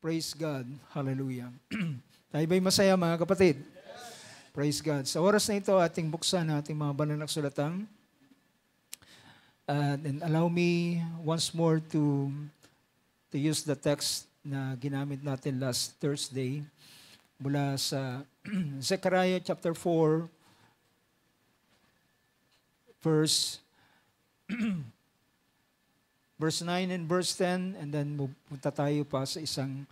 Praise God. Hallelujah. Tayo ba'y masaya mga kapatid? Praise God. Sa oras na ito, ating buksan ang ating mga banal na kasulatan. And allow me once more to use the text na ginamit natin last Thursday mula sa Zechariah chapter 4, verse 9 and verse 10, and then punta tayo pa sa isang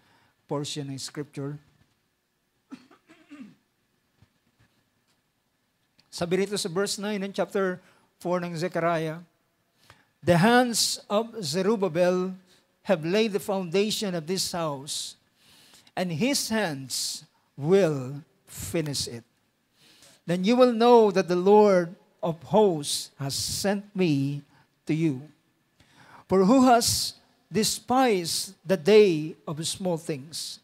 portion ng scripture. Sabi rito sa verse 9 ng chapter 4 ng Zechariah, "The hands of Zerubbabel have laid the foundation of this house, and his hands will finish it. Then you will know that the Lord of hosts has sent me to you. For who has despised the day of small things?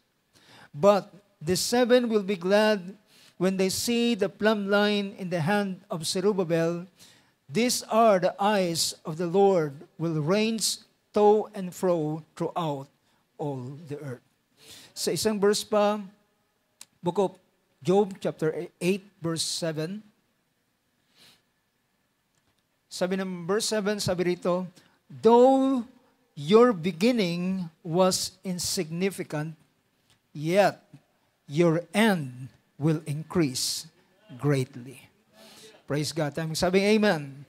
But the seven will be glad when they see the plumb line in the hand of Zerubbabel. These are the eyes of the Lord, will range to and fro throughout all the earth." Sa isang verse pa, Book of Job chapter 8 verse 7. Sabi ng verse 7, sabi rito, "Though your beginning was insignificant, yet your end will increase greatly." Praise God. Tamang sabing amen.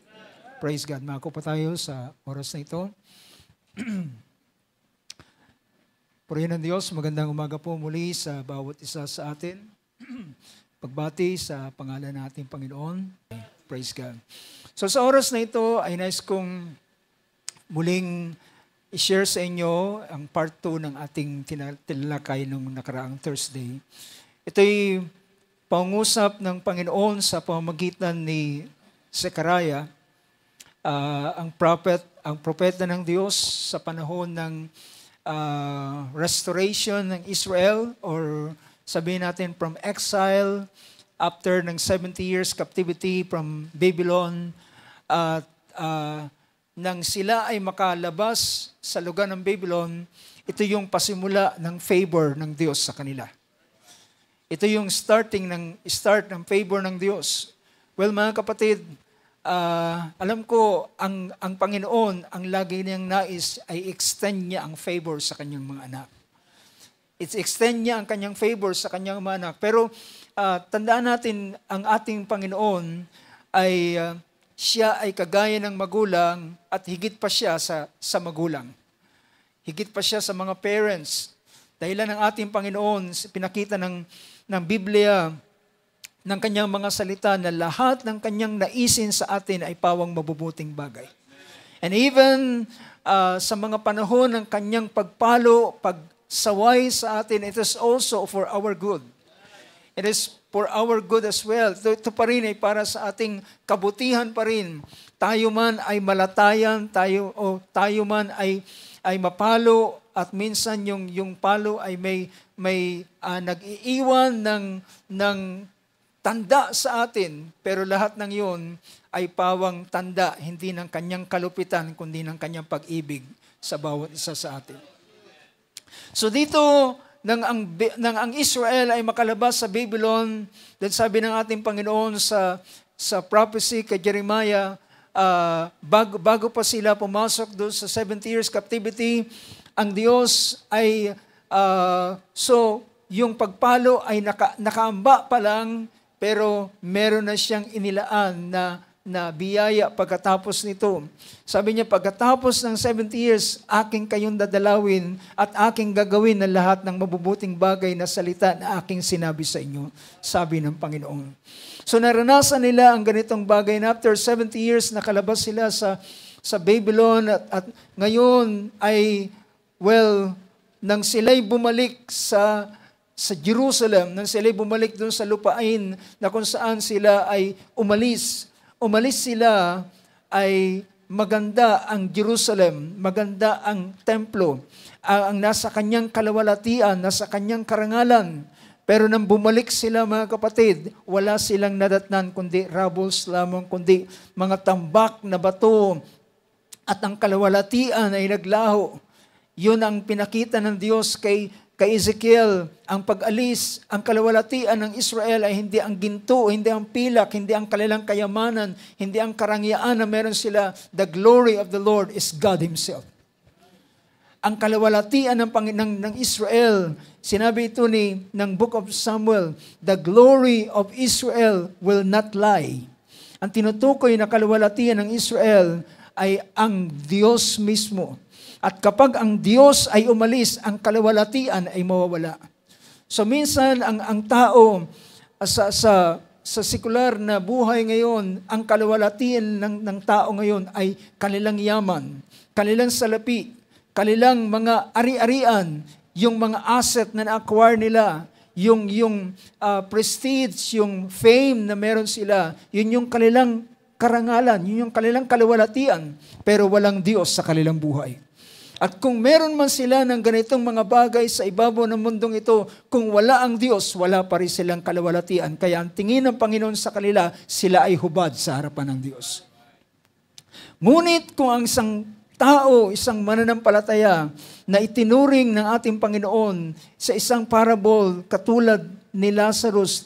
Praise God. Mako pa tayo sa oras na ito. Purihin ng Diyos, magandang umaga po muli sa bawat isa sa atin. Pagbati sa pangalan nating Panginoon. Praise God. So sa oras na ito ay nais kong muling i-share sa inyo ang part 2 ng ating tinalakay nung nakaraang Thursday. Ito'y pangusap ng Panginoon sa pamamagitan ni Zechariah, ang propeta ng Diyos sa panahon ng restoration ng Israel, or sabihin natin from exile after ng 70 years captivity from Babylon, at nang sila ay makalabas sa lugar ng Babylon, ito yung pasimula ng favor ng Diyos sa kanila. Ito yung start ng favor ng Diyos. Well, mga kapatid, alam ko, ang Panginoon, ang lagi niyang nais ay extend niya ang favor sa kanyang mga anak. Extend niya ang kanyang favor sa kanyang mga anak. Pero tandaan natin, ang ating Panginoon ay siya ay kagaya ng magulang at higit pa siya sa magulang. Higit pa siya sa mga parents. Dahilan ng ating Panginoon, pinakita ng Biblia, ng kanyang mga salita, na lahat ng kanyang naisin sa atin ay pawang mabubuting bagay. And even sa mga panahon ng kanyang pagpalo, pagsaway sa atin, it is also for our good. It is for our good as well. Ito pa rin ay para sa ating kabutihan pa rin. Tayo man ay malatayan, tayo man ay mapalo, at minsan yung palo ay may nag-iiwan ng tanda sa atin, pero lahat ng yun ay pawang tanda, hindi ng kanyang kalupitan, kundi ng kanyang pag-ibig sa bawat isa sa atin. So dito, nang ang Israel ay makalabas sa Babylon, then sabi ng ating Panginoon sa prophecy kay Jeremiah, bago pa sila pumasok doon sa 70 years captivity, ang Diyos ay, so yung pagpalo ay nakaamba pa lang, pero meron na siyang inilaan na biyaya pagkatapos nito. Sabi niya, pagkatapos ng 70 years, aking kayong dadalawin at aking gagawin na lahat ng mabubuting bagay na salita na aking sinabi sa inyo, sabi ng Panginoon. So naranasan nila ang ganitong bagay na after 70 years nakalabas sila sa Babylon, at ngayon ay, nang sila'y bumalik sa Jerusalem, nang sila'y bumalik doon sa lupain na kung saan sila ay umalis sila, ay maganda ang Jerusalem, maganda ang templo, ang nasa kanyang kalawalatian, nasa kanyang karangalan. Pero nang bumalik sila, mga kapatid, wala silang nadatnan kundi rubbles lamang, kundi mga tambak na bato, at ang kalawalatian ay naglaho. Yun ang pinakita ng Diyos kay kay Ezekiel, ang pag-alis, ang kalawalatian ng Israel ay hindi ang ginto, hindi ang pilak, hindi ang kanilang kayamanan, hindi ang karangyaan na meron sila. The glory of the Lord is God Himself. Ang kalawalatian ng Israel, sinabi ito ng Book of Samuel, the glory of Israel will not lie. Ang tinutukoy na kalawalatian ng Israel ay ang Diyos mismo. At kapag ang Diyos ay umalis, ang kalawalatian ay mawawala. So minsan ang tao sa sekular na buhay ngayon, ang kalawalatian ng tao ngayon ay kanilang yaman, kanilang salapi, kanilang mga ari-arian, yung mga asset na na-acquire nila, yung prestige, yung fame na meron sila, yun yung kanilang karangalan, yun yung kanilang kalawalatian, pero walang Diyos sa kanilang buhay. At kung meron man sila ng ganitong mga bagay sa ibabaw ng mundong ito, kung wala ang Diyos, wala pa rin silang kalawalatian. Kaya ang tingin ng Panginoon sa kanila, sila ay hubad sa harapan ng Diyos. Ngunit kung ang isang tao, isang mananampalataya na itinuring ng ating Panginoon sa isang parable katulad ni Lazarus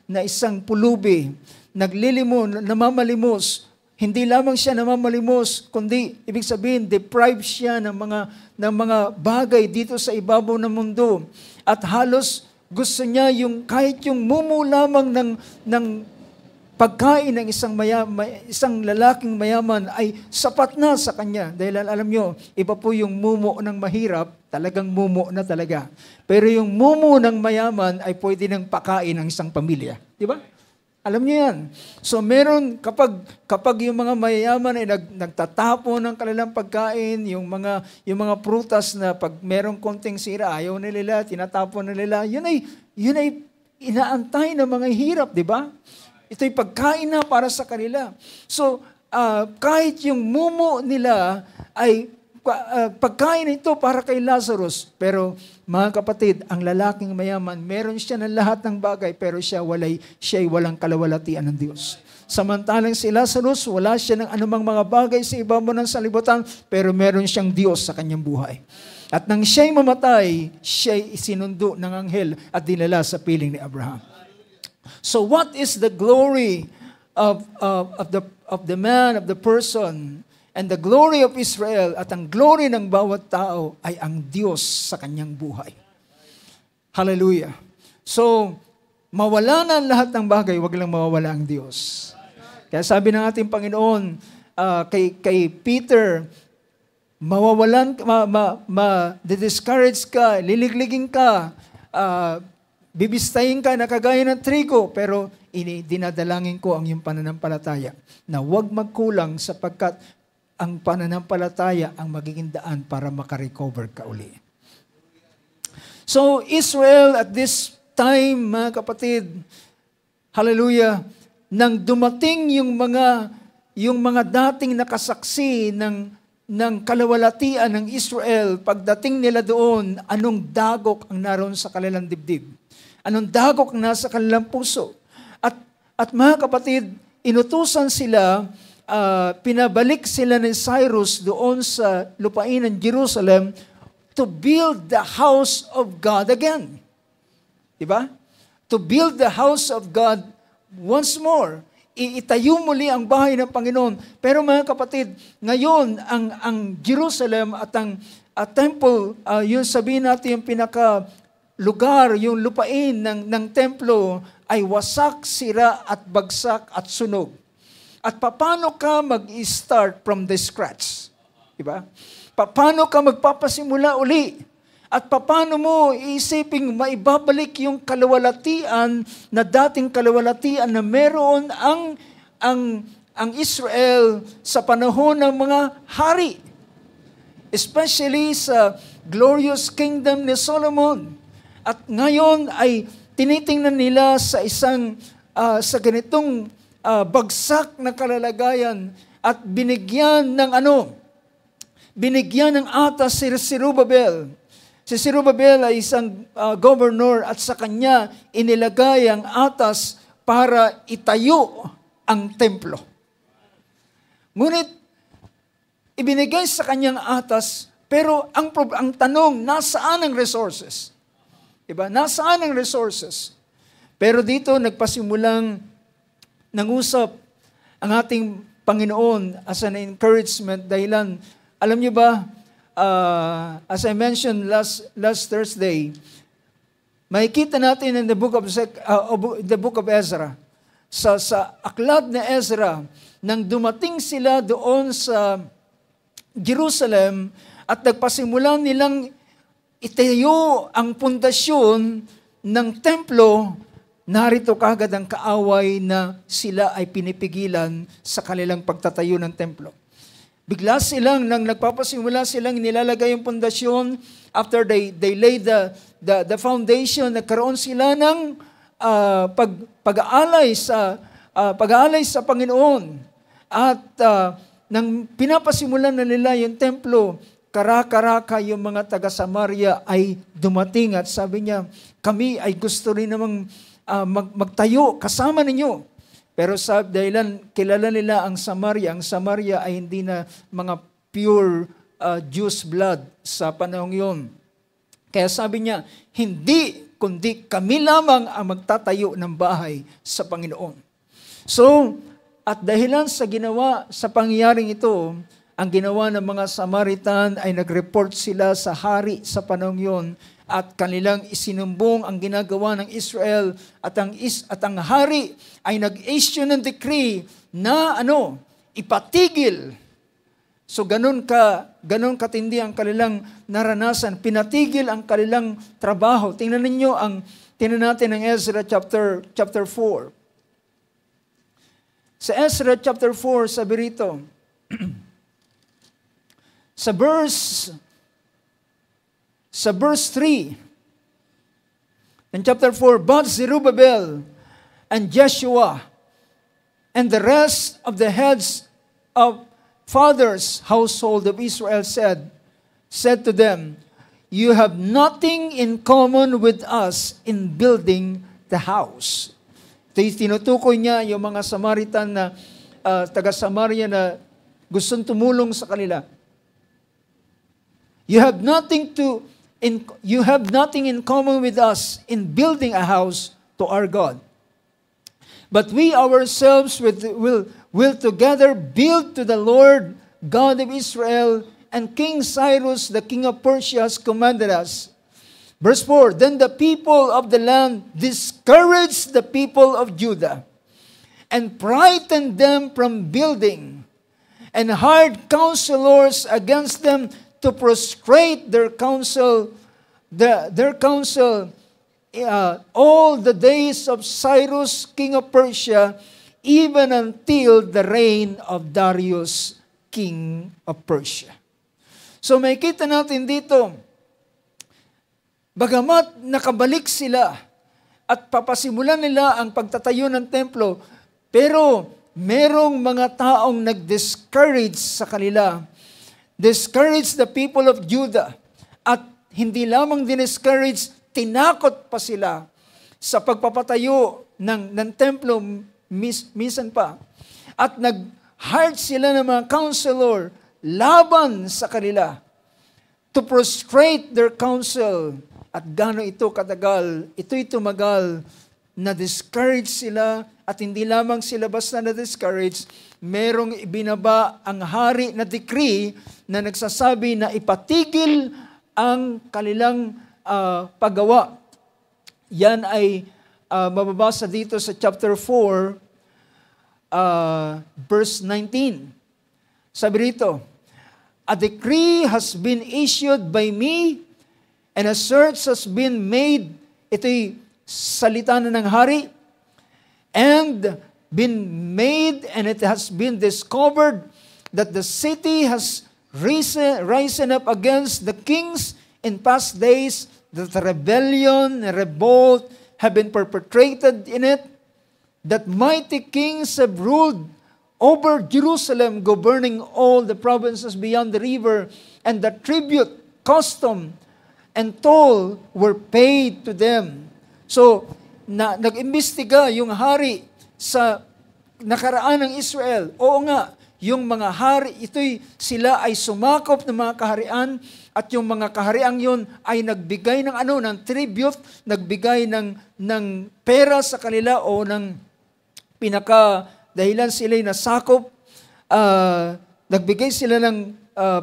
na isang pulubi, naglilimon, namamalimos, hindi lamang siya namamalimos, kundi ibig sabihin, deprived siya ng mga bagay dito sa ibabaw ng mundo. At halos gusto niya kahit yung mumu lamang ng pagkain ng isang lalaking mayaman ay sapat na sa kanya. Dahil alam nyo, iba po yung mumu ng mahirap, talagang mumu na talaga. Pero yung mumu ng mayaman ay pwede nang pakain ng isang pamilya. Di ba? Alam niyo yan. So meron, kapag yung mga mayayaman ay nagtatapon ng kanilang pagkain, yung mga prutas na pag merong konting sira, ayaw nila, tinatapon nila, yun ay inaantay ng mga hirap, di ba? Ito'y pagkain na para sa kanila. So, kahit yung mumu nila ay pagkain ito para kay Lazarus. Pero mga kapatid, ang lalaking mayaman, meron siya ng lahat ng bagay, pero siya ay walang kalawalatian ng Diyos. Samantalang si Lazarus, wala siya ng anumang mga bagay sa ibabaw ng sanlibutan, pero meron siyang Diyos sa kanyang buhay. At nang siya'y mamatay, siya'y isinundo ng anghel at dinala sa piling ni Abraham. So what is the glory of the man, of the person, and the glory of Israel, at ang glory ng bawat tao ay ang Diyos sa kanyang buhay. Hallelujah. So, mawala na lahat ng bagay, wag lang mawawala ang Diyos. Kaya sabi ng ating Panginoon kay Peter, mawawalan, discourage ka, liligligin ka, bibistayin ka na kagaya ng trigo, pero dinadalangin ko ang iyong pananampalataya na huwag magkulang sapagkat ang pananampalataya ang magiging daan para makarecover ka uli. So, Israel at this time, mga kapatid, hallelujah, nang dumating yung mga dating nakasaksi ng kalawalatian ng Israel, pagdating nila doon, anong dagok ang naroon sa kanilang dibdib? Anong dagok ang nasa kanilang puso? At mga kapatid, inutusan sila, pinabalik sila ni Cyrus doon sa lupain ng Jerusalem to build the house of God again. Diba? To build the house of God once more. Iitayo muli ang bahay ng Panginoon. Pero mga kapatid, ngayon ang Jerusalem at ang temple, yun sabihin natin yung pinaka lugar, yung lupain ng templo ay wasak, sira at bagsak at sunog. At paano ka mag-start from the scratch? Diba? Paano ka magpapasimula uli? At paano mo iisiping maibabalik yung kalawalatian na dating kalawalatian na meron ang Israel sa panahon ng mga hari? Especially sa glorious kingdom ni Solomon. At ngayon ay tinitingnan nila sa ganitong bagsak na kalalagayan at binigyan ng atas si Zerubbabel. Si Zerubbabel ay isang governor at sa kanya inilagay ang atas para itayo ang templo. Ngunit ibinigay sa kanyang atas, pero ang tanong, nasaan ang resources? Diba? Nasaan ang resources? Pero dito nagpasimulang nangusap ang ating Panginoon as an encouragement dahilan. Alam niyo ba, as I mentioned last Thursday, makikita natin in the book of Ezra, sa aklat na Ezra, nang dumating sila doon sa Jerusalem at nagpasimulan nilang itayo ang pundasyon ng templo, narito kagad ang kaaway na sila ay pinipigilan sa kanilang pagtatayo ng templo. Bigla silang, nang nagpapasimula silang nilalagay yung pundasyon, after they laid the foundation, nagkaroon sila ng pag-aalay sa Panginoon. At nang pinapasimulan na nila yung templo, karaka-raka yung mga taga-Samaria ay dumating at sabi niya, kami ay gusto rin namang magtayo kasama ninyo. Pero sa dahilan, kilala nila ang Samaria ay hindi na mga pure Jews blood sa panahong yun. Kaya sabi niya, hindi, kundi kami lamang ang magtatayo ng bahay sa Panginoon. So, at dahilan sa pangyayaring ito, ang ginawa ng mga Samaritan ay nag-report sila sa hari sa panahong yun at kanilang isinumbong ang ginagawa ng Israel at ang hari ay nag-issue ng decree na ipatigil. So ganun katindi ang kanilang naranasan, pinatigil ang kanilang trabaho. Tingnan natin ang Ezra chapter 4. Sa Ezra chapter 4, sabi rito, sa verse 3, in chapter 4, but Zerubbabel and Jeshua and the rest of the heads of fathers' household of Israel said to them, you have nothing in common with us in building the house. Tinutukoy niya yung mga Samaritan na taga-Samaria na gustong tumulong sa kanila. You have nothing in common with us in building a house to our God. But we ourselves will together build to the Lord God of Israel, and King Cyrus, the king of Persia, has commanded us. Verse 4, then the people of the land discouraged the people of Judah and frightened them from building and hired counselors against them to prostrate their counsel all the days of Cyrus, king of Persia, even until the reign of Darius, king of Persia. So makita natin dito, bagamat nakabalik sila at papasimulan nila ang pagtatayo ng templo, pero merong mga taong nag-discourage sa kanila. Discourage the people of Judah. At hindi lamang diniscourage, tinakot pa sila sa pagpapatayo ng templo minsan pa. At nag-hired sila ng mga counselor laban sa kanila to prostrate their counsel. At gaano ito katagal, ito'y tumagal, na-discourage sila, at hindi lamang sila basta na-discourage, merong ibinaba ang hari na decree na nagsasabi na ipatigil ang kanilang paggawa. Yan ay mababasa dito sa chapter 4, verse 19. Sabi rito, a decree has been issued by me, and a search has been made, ito'y salita na ng hari, and been made, and it has been discovered that the city has risen up against the kings in past days, that rebellion and revolt have been perpetrated in it, that mighty kings have ruled over Jerusalem, governing all the provinces beyond the river, and the tribute, custom, and toll were paid to them. So, nag-imbestiga yung hari sa nakaraan ng Israel. Oo nga, yung mga hari, sila ay sumakop ng mga kaharian, at yung mga kahariang yun ay nagbigay ng tribute, nagbigay ng pera sa kanila o ng dahilan sila'y nasakop, nagbigay sila ng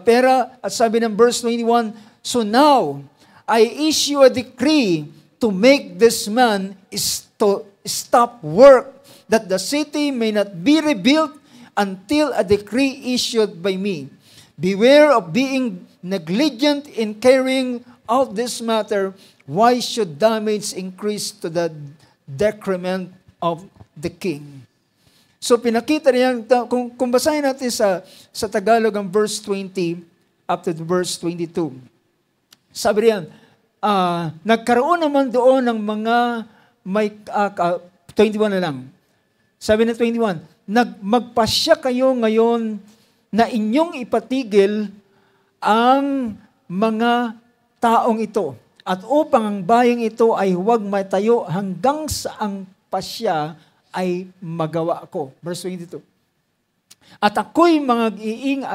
pera, at sabi ng verse 21, so now, I issue a decree to make this man stop work, that the city may not be rebuilt until a decree issued by me. Beware of being negligent in carrying out this matter. Why should damage increase to the decrement of the king? So pinakita niya, kung basahin natin sa Tagalog ang verse 20 up to verse 22. Sabi riyan, nagkaroon naman doon ng mga 21 na lang. Sabi na 21, magpasya kayo ngayon na inyong ipatigil ang mga taong ito, at upang ang bayang ito ay huwag matayo hanggang sa ang pasya ay magawa ko. Verse 22. At ako'y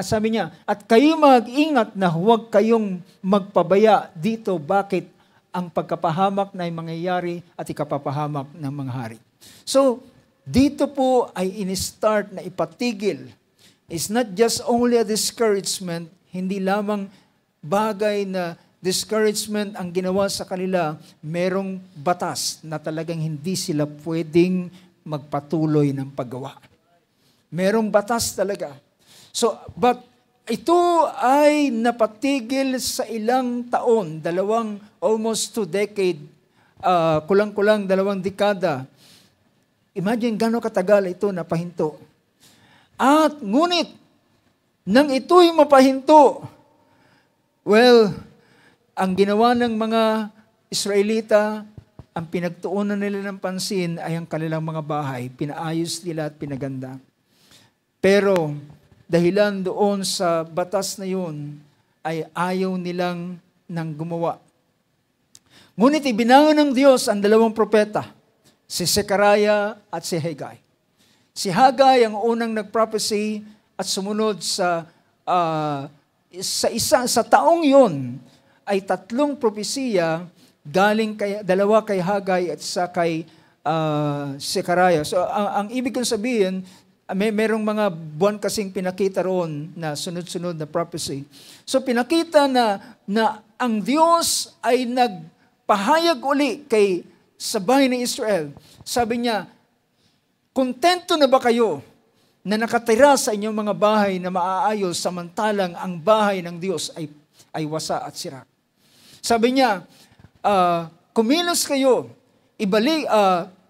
sabi niya, at kayo mag-ingat na huwag kayong magpabaya dito, bakit ang pagkapahamak na mangyayari at ikapapahamak ng mga hari. So, dito po ay in-start na ipatigil. It's not just only a discouragement, hindi lamang bagay na discouragement ang ginawa sa kanila, merong batas na talagang hindi sila pwedeng magpatuloy ng paggawa. Merong batas talaga. So, but ito ay napatigil sa ilang taon, almost 2 decades, kulang-kulang 2 dekada. Imagine gano'ng katagal ito napahinto. At ngunit, nang ito'y mapahinto, well, ang ginawa ng mga Israelita, ang pinagtuunan nila ng pansin ay ang kanilang mga bahay. Pinaayos nila at pinaganda. Pero, dahilan doon sa batas na yun, ay ayaw nilang nang gumawa. Ngunit ibinangon ng Diyos ang 2 propeta, si Zechariah at si Haggai. Si Haggai ang unang nag-prophecy at sumunod sa taong yun ay 3 propesiya galing dalawa kay Haggai at isa kay Zechariah. So ang ibig kong sabihin, merong mga buwan kasing pinakita roon na sunod-sunod na prophecy. So pinakita na ang Diyos ay nagpahayag uli sa bahay ng Israel. Sabi niya, kontento na ba kayo na nakatira sa inyong mga bahay na maaayos samantalang ang bahay ng Diyos ay wasa at sira? Sabi niya, kumilos kayo,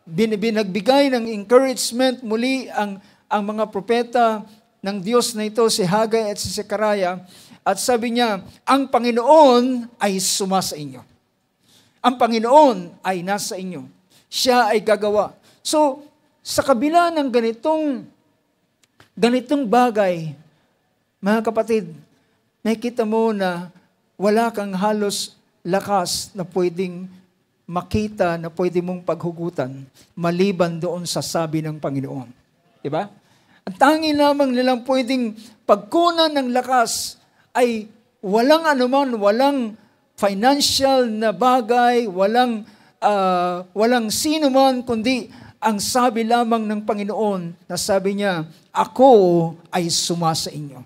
binagbigay ng encouragement muli ang mga propeta ng Diyos na ito, si Haggai at si Zechariah, at sabi niya, ang Panginoon ay sumasa inyo. Ang Panginoon ay nasa inyo. Siya ay gagawa. So, sa kabila ng ganitong bagay, mga kapatid, nakikita mo na wala kang halos lakas na pwedeng makita, na pwede mong paghugutan, maliban doon sa sabi ng Panginoon. Diba? Ang tanging lamang nilang pwedeng pagkunan ng lakas ay walang anuman, walang financial na bagay, walang sino man, kundi ang sabi lamang ng Panginoon na sabi niya, ako ay sumasa inyo.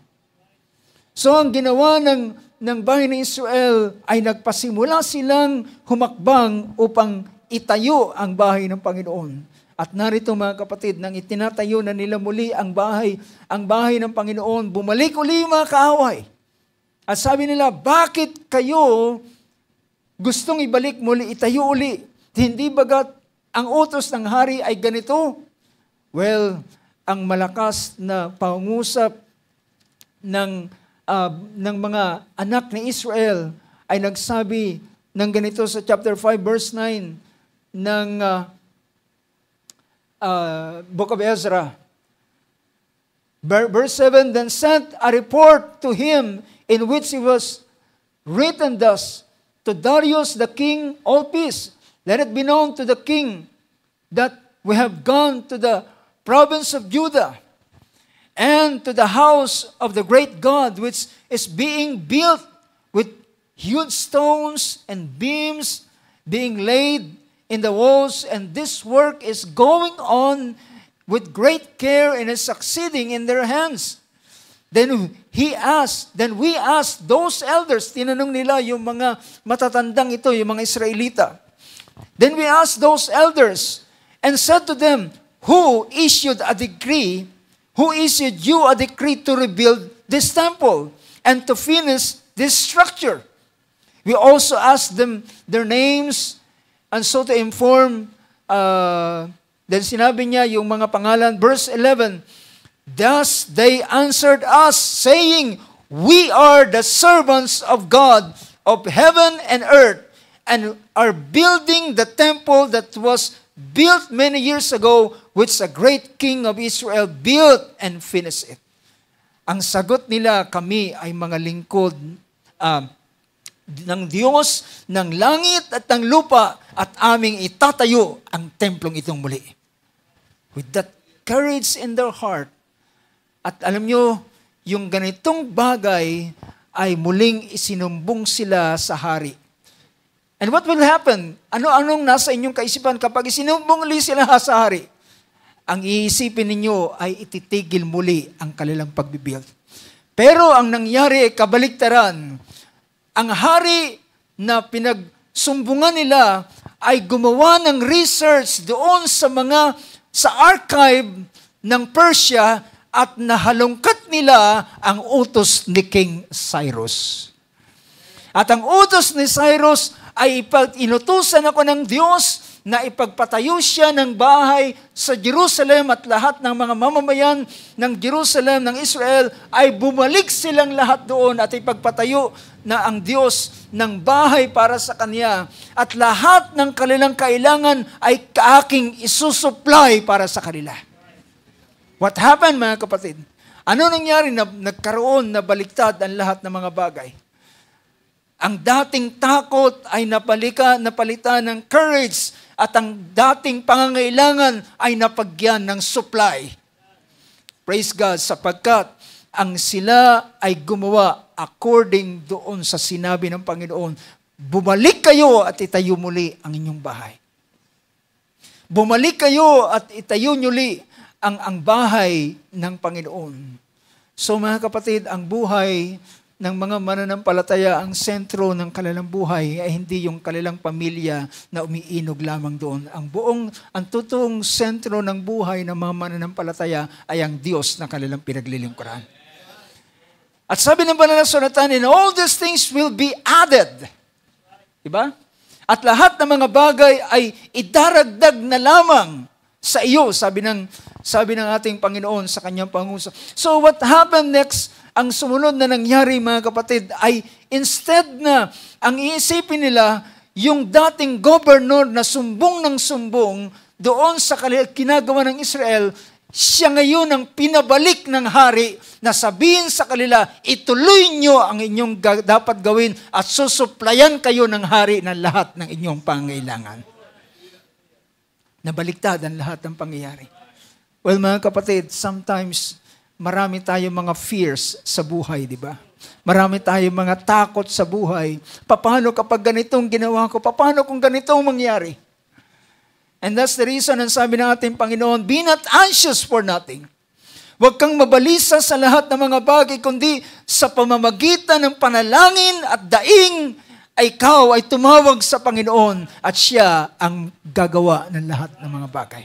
So ang ginawa ng bahay ng Israel ay nagpasimula silang humakbang upang itayo ang bahay ng Panginoon. At narito mga kapatid, nang itinatayo na nila muli ang bahay ng Panginoon, bumalik uli mga kaaway. At sabi nila, bakit kayo gustong ibalik muli, itayo uli? Hindi bagat ang utos ng hari ay ganito? Well, ang malakas na pangungusap ng mga anak ni Israel ay nagsabi ng ganito sa chapter 5 verse 9 ng Book of Ezra. Verse 7, then sent a report to him in which it was written thus, to Darius the king, all peace. Let it be known to the king that we have gone to the province of Judah and to the house of the great God, which is being built with huge stones and beams being laid in the walls, and this work is going on with great care and is succeeding in their hands. Then we asked those elders, tinanong nila yung mga matatandang ito, yung mga Israelita. Then we asked those elders and said to them, who issued you a decree to rebuild this temple and to finish this structure? We also asked them their names and so to inform, then sinabi niya yung mga pangalan, verse 11, thus they answered us, saying, we are the servants of God of heaven and earth, and are building the temple that was built many years ago, which a great king of Israel built and finished it. Ang sagot nila, kami ay mga lingkod ng Diyos, ng langit at ng lupa, at aming itatayo ang templong itong muli. With that courage in their heart, at alam nyo, yung ganitong bagay ay muling isinumbong sila sa hari. And what will happen? Ano-anong nasa inyong kaisipan kapag isinumbong ulit sila sa hari? Ang iisipin ninyo ay ititigil muli ang kanilang pagbibuild. Pero ang nangyari ay kabaliktaran. Ang hari na pinagsumbungan nila ay gumawa ng research doon sa archive ng Persia, at nahalungkat nila ang utos ni King Cyrus. At ang utos ni Cyrus ay inutusan ako ng Diyos na ipagpatayo siya ng bahay sa Jerusalem, at lahat ng mga mamamayan ng Jerusalem, ng Israel, ay bumalik silang lahat doon at ipagpatayo na ang Diyos ng bahay para sa Kanya, at lahat ng kanilang kailangan ay kaaking isusupply para sa kanila. What happened, mga kapatid? Ano nangyari na nagkaroon na baliktad ang lahat ng mga bagay? Ang dating takot ay napalitan ng courage, at ang dating pangangailangan ay napagyan ng supply. Praise God, sapagkat ang sila ay gumawa according doon sa sinabi ng Panginoon, bumalik kayo at itayo muli ang inyong bahay. Bumalik kayo at itayo muli ang bahay ng Panginoon. So mga kapatid, ang buhay ng mga mananampalataya, ang sentro ng kanilang buhay ay hindi yung kanilang pamilya na umiinog lamang doon. Ang totoong sentro ng buhay ng mga mananampalataya ay ang Diyos na kanilang pinaglilingkuran. At sabi ng banal na sulatan, and all these things will be added. Diba? At lahat ng mga bagay ay idaragdag na lamang sa iyo, sabi ng ating Panginoon sa kanyang pangusap. So what happened next? Ang sumunod na nangyari, mga kapatid, ay instead na ang iisipin nila, yung dating governor na sumbong ng sumbong doon sa kinagawa ng Israel, siya ngayon ang pinabalik ng hari na sabihin sa kanila, ituloy nyo ang inyong dapat gawin at susuplayan kayo ng hari ng lahat ng inyong pangailangan. Nabaliktad ang lahat ng pangyayari. Well, mga kapatid, sometimes marami tayong mga fears sa buhay, di ba? Marami tayong mga takot sa buhay. Paano kapag ganitong ginawa ko? Paano kung ganitong mangyari? And that's the reason, ang sabi ng ating Panginoon, be not anxious for nothing. Huwag kang mabalisa sa lahat ng mga bagay, kundi sa pamamagitan ng panalangin at daing, ay ikaw ay tumawag sa Panginoon at siya ang gagawa ng lahat ng mga bagay.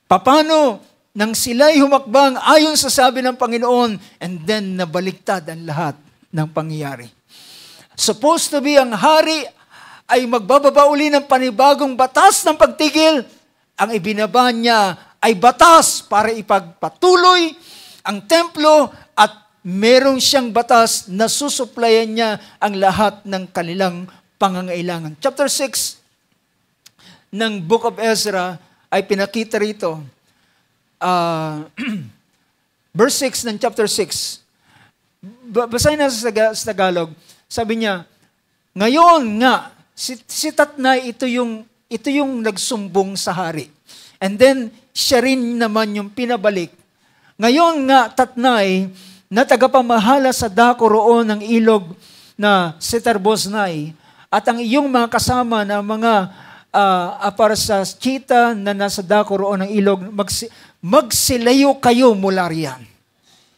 Paano nang sila'y humakbang ayon sa sabi ng Panginoon, and then nabaliktad ang lahat ng pangyayari. Supposed to be ang hari ay magbababa uli ng panibagong batas ng pagtigil, ang ibinaba niya ay batas para ipagpatuloy ang templo, at merong siyang batas na susuplayan niya ang lahat ng kanilang pangangailangan. Chapter 6 ng Book of Ezra ay pinakita rito. Verse 6 ng chapter 6. Basahin natin sa Tagalog. Sabi niya, ngayon nga, si Tatnai, ito yung nagsumbong sa hari. And then, siya rin naman yung pinabalik. Ngayon nga, tatnay, na tagapamahala sa dako roon ng ilog na Setar-Boznai, at ang iyong mga kasama na mga para sa chita na nasa dako roon ng ilog, magsilayo kayo mula riyan.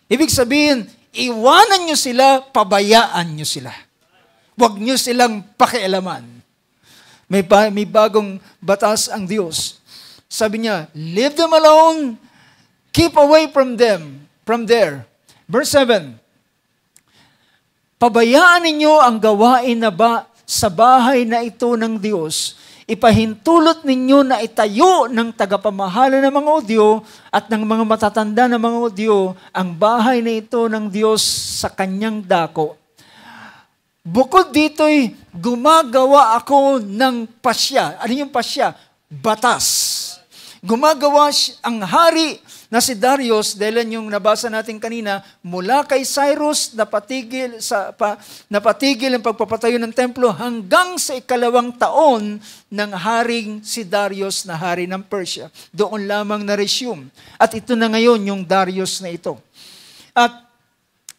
Ibig sabihin, iwanan nyo sila, pabayaan nyo sila. Huwag nyo silang pakialaman. May bagong batas ang Diyos. Sabi niya, leave them alone, keep away from them, from there. Verse 7, pabayaan ninyo ang gawain na sa bahay na ito ng Diyos. Ipahintulot ninyo na itayo ng tagapamahala ng mga Hudyo at ng mga matatanda ng mga Hudyo ang bahay na ito ng Diyos sa kanyang dako. Bukod dito'y gumagawa ako ng pasya. Ano yung pasya? Batas. Gumagawa ang hari na si Darius, dahil yung nabasa natin kanina, mula kay Cyrus, napatigil ang pagpapatayo ng templo hanggang sa 2nd taon ng haring si Darius na hari ng Persia. Doon lamang na-resume. At ito na ngayon yung Darius na ito. At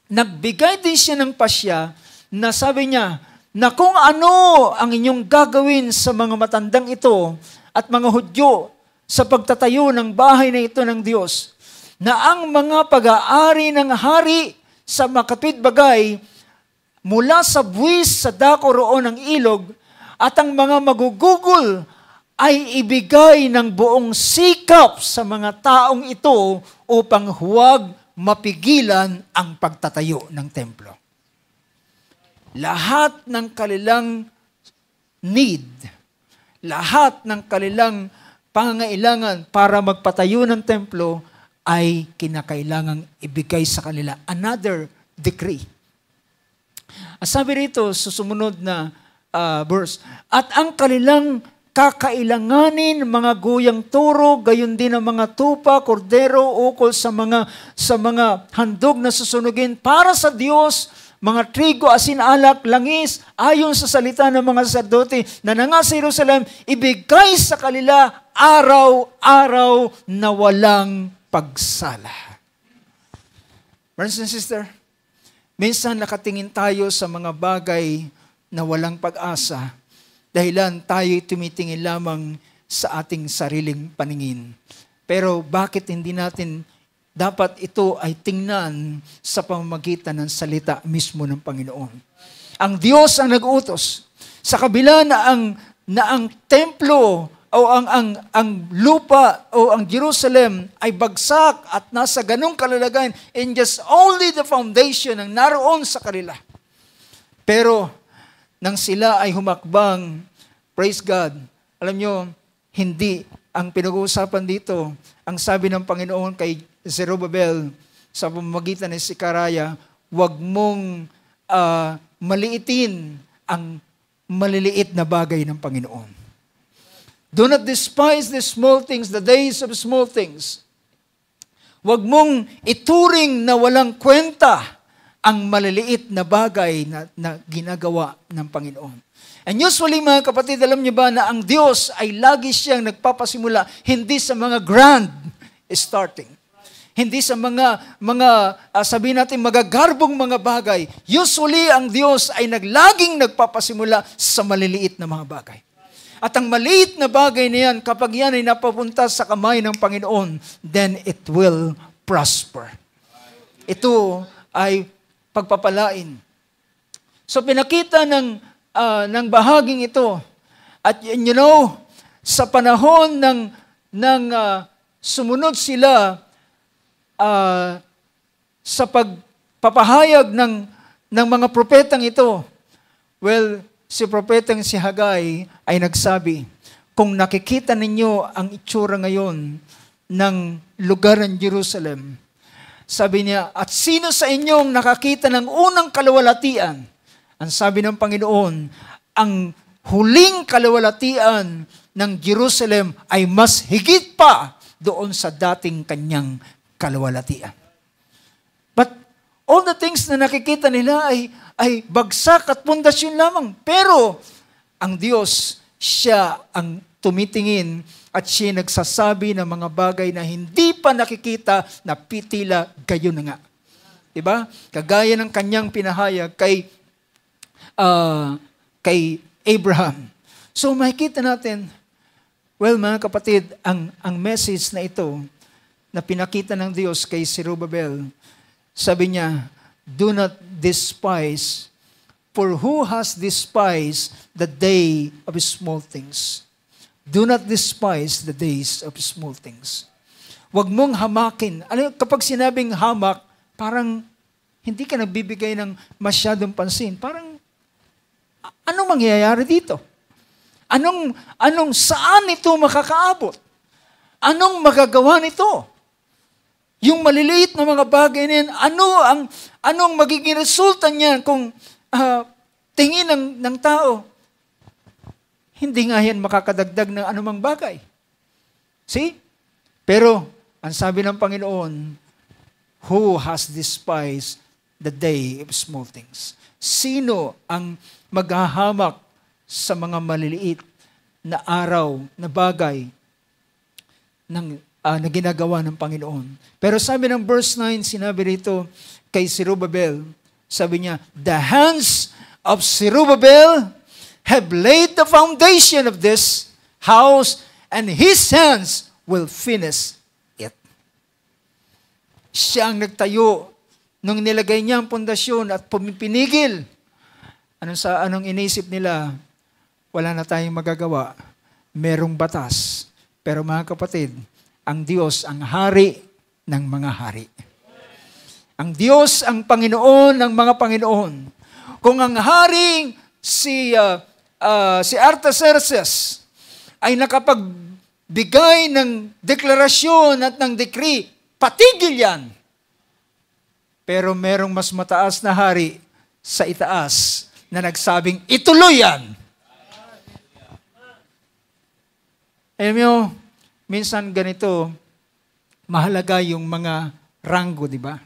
nagbigay din siya ng pasya na sabi niya, na kung ano ang inyong gagawin sa mga matandang ito at mga Hudyo sa pagtatayo ng bahay na ito ng Diyos, na ang mga pag-aari ng hari sa makapitbagay mula sa buwis sa dako roon ng ilog at ang mga magugugol ay ibigay ng buong sikap sa mga taong ito upang huwag mapigilan ang pagtatayo ng templo. Lahat ng kanilang need, lahat ng kanilang pangangailangan para magpatayo ng templo ay kinakailangang ibigay sa kanila. Another decree. Sabi rito sa sumunod na verse, at ang kanilang kakailanganin mga guyang turo, gayon din ang mga tupa, kordero, ukol sa mga handog na susunugin para sa Diyos, mga trigo, asin, alak, langis, ayon sa salita ng mga sacerdote na nasa Jerusalem, ibigay sa kanila araw-araw na walang pagsala. Brothers and sisters, minsan nakatingin tayo sa mga bagay na walang pag-asa dahilan tayo tumitingin lamang sa ating sariling paningin. Pero bakit hindi natin dapat ito ay tingnan sa pamamagitan ng salita mismo ng Panginoon? Ang Diyos ang nag-utos. Sa kabila na ang templo o ang lupa o ang Jerusalem ay bagsak at nasa ganung kalalagayan, and just only the foundation ang naroon sa kanila. Pero nang sila ay humakbang, praise God, alam nyo, hindi ang pinag-uusapan dito. Ang sabi ng Panginoon kay Zerubbabel sa pamamagitan ni Sekaraya, huwag mong maliitin ang maliliit na bagay ng Panginoon. Do not despise the small things, the days of small things. Huwag mong ituring na walang kwenta ang maliliit na bagay na ginagawa ng Panginoon. And usually, mga kapatid, alam niyo ba na ang Diyos ay lagi siyang nagpapasimula, hindi sa mga grand starting. Hindi sa mga sabihin natin, magagarbong mga bagay. Usually, ang Diyos ay laging nagpapasimula sa maliliit na mga bagay. At ang maliit na bagay na yan, kapag yan ay napapunta sa kamay ng Panginoon, then it will prosper. Ito ay pagpapalain. So pinakita ng bahaging ito. At you know, sa panahon ng sumunod sila sa pagpapahayag ng mga propetang ito, well, si propetang si Hagai ay nagsabi, kung nakikita ninyo ang itsura ngayon ng lugar ng Jerusalem, sabi niya, at sino sa inyong nakakita ng unang kaluwalhatian? Ang sabi ng Panginoon, ang huling kaluwalhatian ng Jerusalem ay mas higit pa doon sa dating kanyang kaluwalhatian. But all the things na nakikita nila ay bagsak at pundasyon lamang. Pero ang Diyos, siya ang tumitingin at siya nagsasabi ng mga bagay na hindi pa nakikita na pitila gayon na nga. Diba? Kagaya ng kanyang pinahayag kay Abraham. So makikita natin, well mga kapatid, ang message na ito na pinakita ng Diyos kay Zerubbabel, sabi niya, do not despise, for who has despised the day of small things? Do not despise the days of small things. Huwag mong hamakin. Kapag sinabing hamak, parang hindi ka nagbibigay ng masyadong pansin. Parang, anong mangyayari dito? Saan ito makakaabot? Anong magagawa nito? Yung maliliit na mga bagay na yan, anong magiging resulta niyan kung tingin ng tao? Hindi nga yan makakadagdag ng anumang bagay. See? Pero, ang sabi ng Panginoon, who has despised the day of small things? Sino ang maghahamak sa mga maliliit na araw, na bagay na ginagawa ng Panginoon? Pero sabi ng verse 9, sinabi rito kay Zerubbabel, sabi niya, the hands of Zerubbabel have laid the foundation of this house, and his hands will finish it. Siya ang nagtayo nung nilagay niya ang pundasyon at pumipinigil. Anong inisip nila? Wala na tayong magagawa. Merong batas. Pero mga kapatid, ang Diyos ang hari ng mga hari. Ang Diyos ang Panginoon ng mga Panginoon. Kung ang haring si Artaxerxes ay nakapagbigay ng deklarasyon at ng decree, patigil yan. Pero merong mas mataas na hari sa itaas na nagsabing, ituloy yan. Alam nyo, minsan ganito, mahalaga yung mga ranggo, di ba?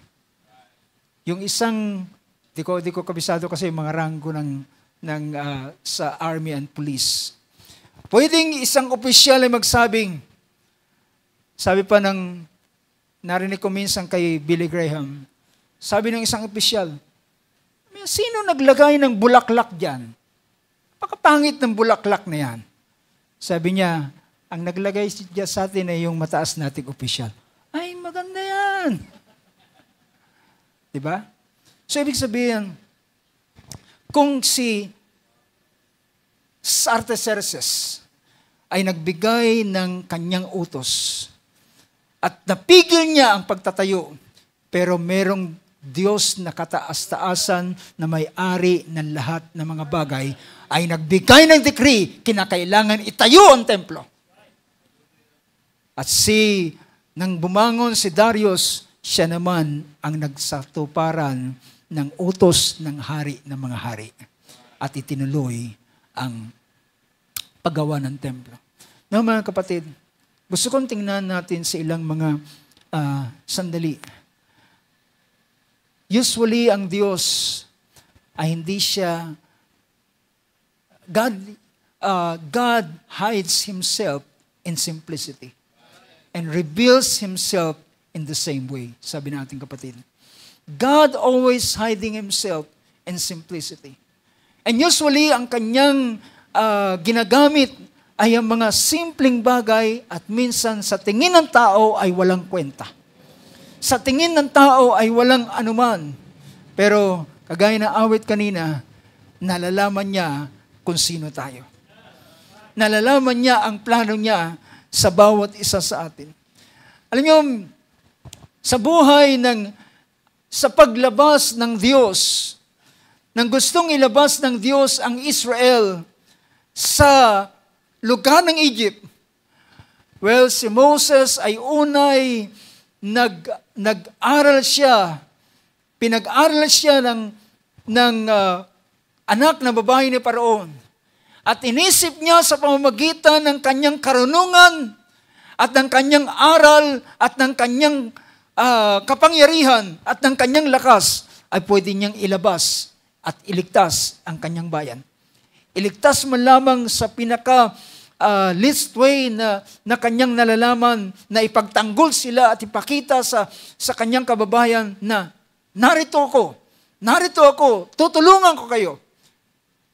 Yung isang, di ko kabisado kasi yung mga ranggo sa army and police. Pwedeng isang opisyal ay magsabing, sabi pa narinig ko minsan kay Billy Graham, sabi ng isang opisyal, sino naglagay ng bulaklak dyan? Pakapangit ng bulaklak na yan. Sabi niya, ang naglagay sa atin ay yung mataas nating opisyal. Ay, maganda yan. Diba? So, ibig sabihin, kung si Artaxerxes ay nagbigay ng kanyang utos at napigil niya ang pagtatayo, pero merong Diyos na kataas-taasan na may-ari ng lahat ng mga bagay ay nagbigay ng decree, kinakailangan itayo ang templo. At nang bumangon si Darius, siya naman ang nagsatuparan ng utos ng hari ng mga hari at itinuloy ang paggawa ng templo. Now mga kapatid, gusto kong tingnan natin sa ilang mga sandali. Usually, ang Diyos ay hindi siya, God hides Himself in simplicity and reveals Himself in the same way, sabi natin kapatid. God always hiding Himself in simplicity. And usually, ang kanyang ginagamit ay ang mga simpleng bagay at minsan sa tingin ng tao ay walang kwenta. Sa tingin ng tao ay walang anuman. Pero kagaya ng awit kanina, nalalaman niya kung sino tayo. Nalalaman niya ang plano niya sa bawat isa sa atin. Alam niyo, sa buhay sa paglabas ng Diyos, nang gustong ilabas ng Diyos ang Israel sa lugar ng Egypt, well, si Moses ay unay nag-aral siya, pinag-aral siya ng anak na babae ni Paraon. At inisip niya sa pamamagitan ng kanyang karunungan at ng kanyang aral at ng kanyang kapangyarihan at ng kanyang lakas ay pwede niyang ilabas at iligtas ang kanyang bayan. Iligtas man lamang sa least way na kanyang nalalaman na ipagtanggol sila at ipakita sa kanyang kababayan na narito ako, tutulungan ko kayo.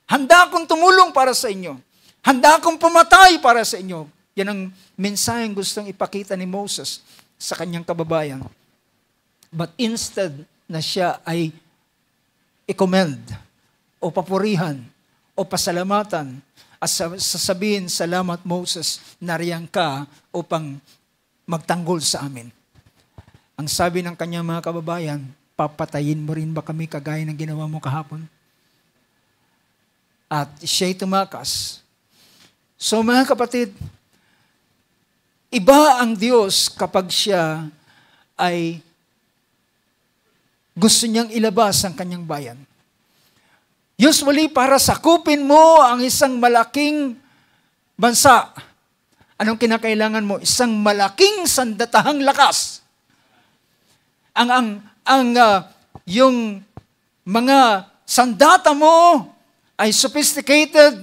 Handa akong tumulong para sa inyo. Handa akong pumatay para sa inyo. Yan ang mensaheng gustong ipakita ni Moses sa kanyang kababayan. But instead na siya ay i-commend o papurihan o pasalamatan at sasabihin, salamat Moses, nariyan ka upang magtanggol sa amin. Ang sabi ng kanyang mga kababayan, papatayin mo rin ba kami kagaya ng ginawa mo kahapon? At siya'y tumakas. So mga kapatid, iba ang Diyos kapag siya ay gusto niyang ilabas ang kanyang bayan. Usually, para sakupin mo ang isang malaking bansa, anong kinakailangan mo? Isang malaking sandatahang lakas. Yung mga sandata mo ay sophisticated,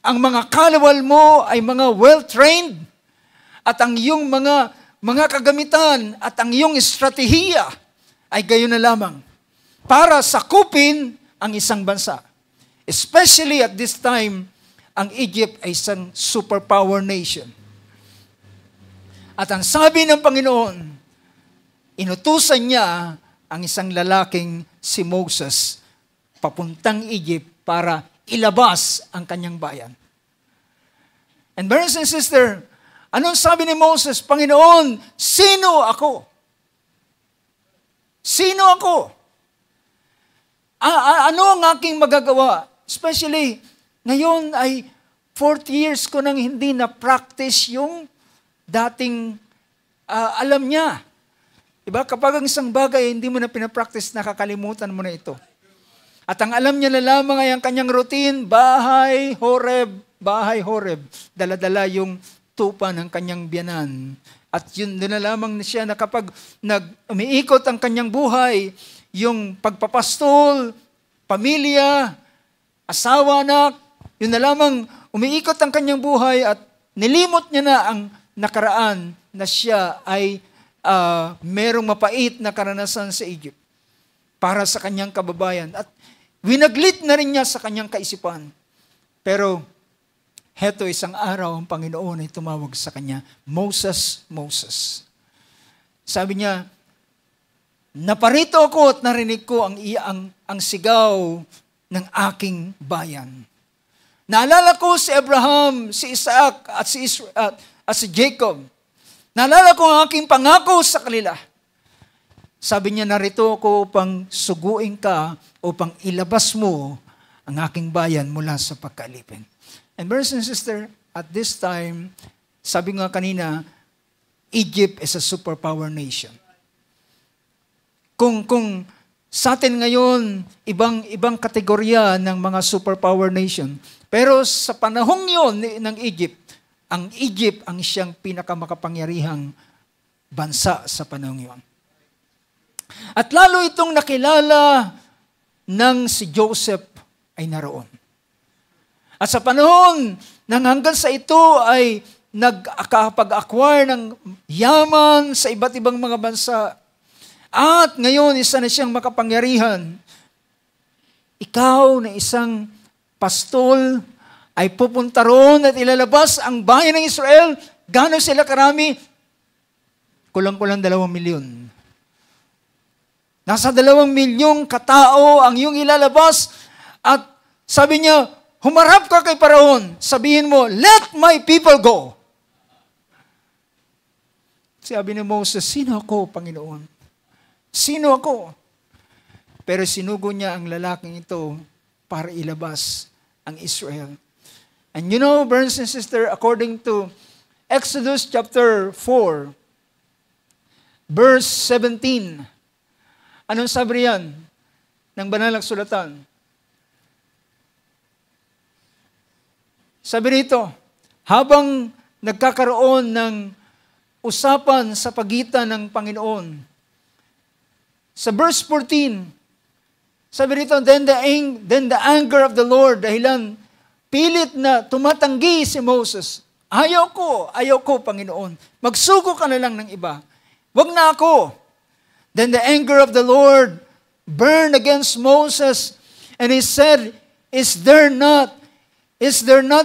ang mga kalawal mo ay mga well-trained, at ang iyong mga kagamitan at ang iyong estratehiya ay gayon na lamang para sakupin ang isang bansa. Especially at this time, ang Egypt ay isang superpower nation. At ang sabi ng Panginoon, inutusan niya ang isang lalaking si Moses papuntang Egypt para ilabas ang kanyang bayan. And brothers and sisters, anong sabi ni Moses? Panginoon, sino ako? Sino ako? Ano ang aking magagawa? Especially, ngayon ay 40 years ko nang hindi na-practice yung dating alam niya. Diba? Kapag ang isang bagay hindi mo na pinapractice, nakakalimutan mo na ito. At ang alam niya na lamang ay ang kanyang routine, bahay, Horeb. Dala-dala yung tupa ng kanyang biyanan. At yun na lamang siya na kapag umiikot ang kanyang buhay, yung pagpapastol, pamilya, asawa, anak, yun na lamang umiikot ang kanyang buhay at nilimot niya na ang nakaraan na siya ay merong mapait na karanasan sa Egypt para sa kanyang kababayan. At winaglit na rin niya sa kanyang kaisipan. Pero heto, isang araw ang Panginoon ay tumawag sa kanya, Moses, Moses. Sabi niya, naparito ako at narinig ko ang sigaw ng aking bayan. Naalala ko si Abraham, si Isaac at si Jacob. Naalala ko ang aking pangako sa kanila. Sabi niya, narito ako upang suguin ka, upang ilabas mo ang aking bayan mula sa pagkalipin. And brothers and sisters, at this time, sabi nga kanina, Egypt is a superpower nation. Kung sa atin ngayon, ibang kategorya ng mga superpower nation. Pero sa panahong yon ng Egypt, ang Egypt ang siyang pinakamakapangyarihang bansa sa panahong yon. At lalo itong nakilala ng si Joseph ay naroon. At sa panahon nang hanggang sa ito ay nagkapag-acquire ng yaman sa iba't ibang mga bansa. At ngayon, isa na siyang makapangyarihan. Ikaw na isang pastol ay pupunta roon at ilalabas ang bayan ng Israel. Gaano sila karami? Kulang-kulang 2 milyon. Nasa 2 milyong katao ang iyong ilalabas at sabi niya, humarap ka kay Paraon, sabihin mo, let my people go. Sabi ni Moses, sino ako, Panginoon? Sino ako? Pero sinugo niya ang lalaking ito para ilabas ang Israel. And you know, brothers and sisters, according to Exodus chapter 4, verse 17, anong sabi riyan ng banal na sulatan? Sabi rito, habang nagkakaroon ng usapan sa pagitan ng Panginoon, sa verse 14, sabi rito, then the anger of the Lord, dahilan pilit na tumatanggi si Moses, Ayaw ko, Panginoon. Magsugo ka na lang ng iba. Wag na ako. Then the anger of the Lord burned against Moses, and he said, Is there not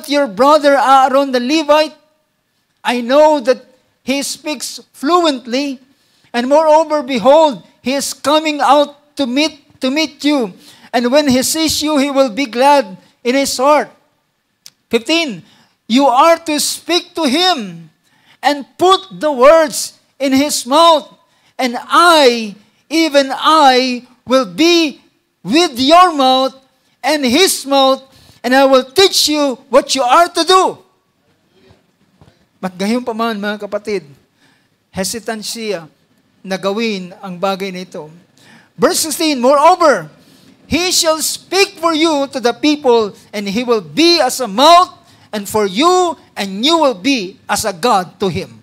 your brother Aaron the Levite? I know that he speaks fluently, and moreover, behold, he is coming out to meet you. And when he sees you, he will be glad in his heart. 15. You are to speak to him and put the words in his mouth, and I, even I, will be with your mouth and his mouth, and I will teach you what you are to do. At gayon pa man, mga kapatid, hesitant siya na gawin ang bagay na ito. Verse 16, moreover, he shall speak for you to the people, and he will be as a mouth and for you, and you will be as a God to him.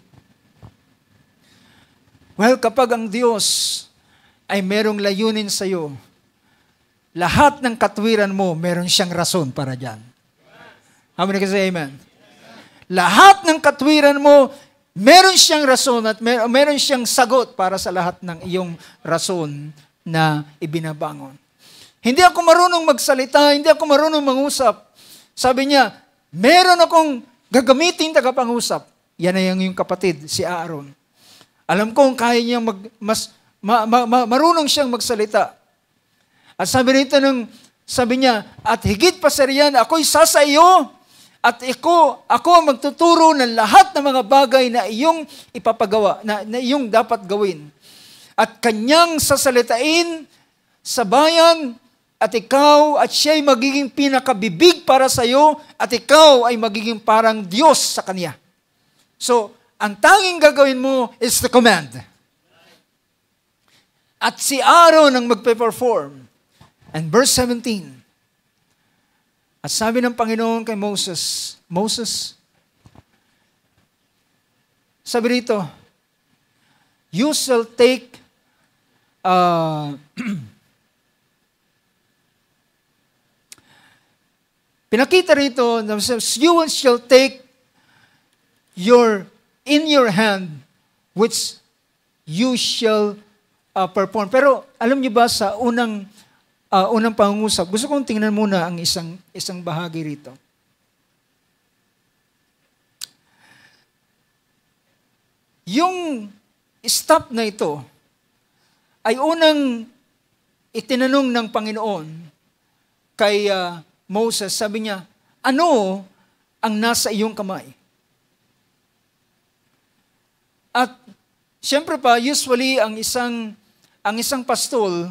Well, kapag ang Diyos ay merong layunin sa iyo, lahat ng katwiran mo, meron siyang rason para dyan. How many can say amen? Lahat ng katwiran mo, meron siyang rason at meron siyang sagot para sa lahat ng iyong rason na ibinabangon. Hindi ako marunong magsalita, hindi ako marunong mangusap. Sabi niya, meron akong gagamitin tagapangusap. Yan ay yung kapatid, si Aaron. Alam kong kaya niya marunong siyang magsalita. At sabi niya, at higit pa sa riyan, ako'y sasa iyo, at ako ang magtuturo ng lahat ng mga bagay na iyong ipapagawa, na iyong dapat gawin. At kanyang sasalitain sa bayan, at ikaw at siya'y magiging pinakabibig para sa iyo, at ikaw ay magiging parang Diyos sa kanya. So, ang tanging gagawin mo is the command. At si Aaron ang magpe-perform. And verse 17, at sabi ng Panginoon kay Moses, sabi rito, you shall take pinakita rito, you shall take in your hand, which you shall perform. Pero alam niyo ba sa unang pangungusap, gusto kong tingnan muna ang isang bahagi rito. Yung stop na ito ay unang itinanong ng Panginoon kay Moses. Sabi niya, ano ang nasa iyong kamay? At siyempre pa, usually ang isang pastol,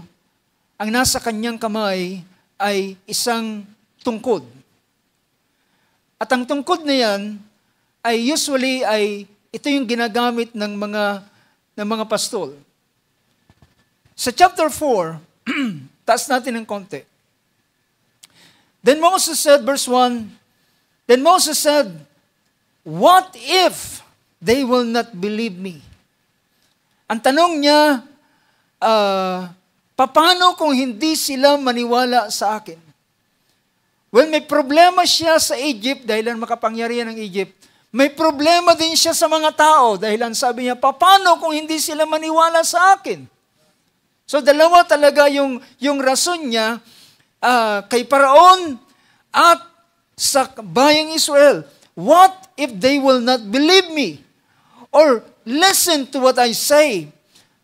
ang nasa kanyang kamay ay isang tungkod. At ang tungkod na yan ay usually ito yung ginagamit ng mga pastol. Sa chapter 4, taas natin ng konti. Then Moses said, verse 1, then Moses said, what if they will not believe me? Ang tanong niya, paano kung hindi sila maniwala sa akin? Well, may problema siya sa Egypt dahilan makapangyarihan ng Egypt. May problema din siya sa mga tao dahilan sabi niya, paano kung hindi sila maniwala sa akin? So dalawa talaga yung rason niya kay Paraon at sa bayang Israel. What if they will not believe me? Or listen to what I say?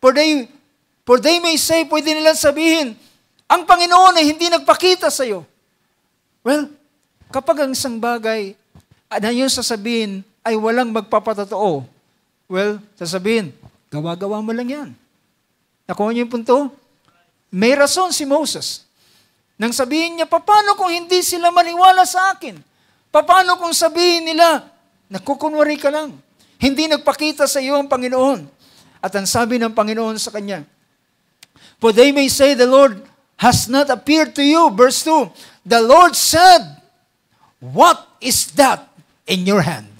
For they may say, pwede nilang sabihin, ang Panginoon ay hindi nagpakita sa iyo. Well, kapag ang isang bagay na yung sasabihin ay walang magpapatotoo, well, sasabihin, gawa-gawa mo lang yan. Nakuha niyo yung punto? May rason si Moses. Nang sabihin niya, paano kung hindi sila maniwala sa akin? Paano kung sabihin nila, nakukunwari ka lang. Hindi nagpakita sa iyo ang Panginoon. At ang sabi ng Panginoon sa kanya, for they may say, the Lord has not appeared to you. Verse 2, the Lord said, what is that in your hand?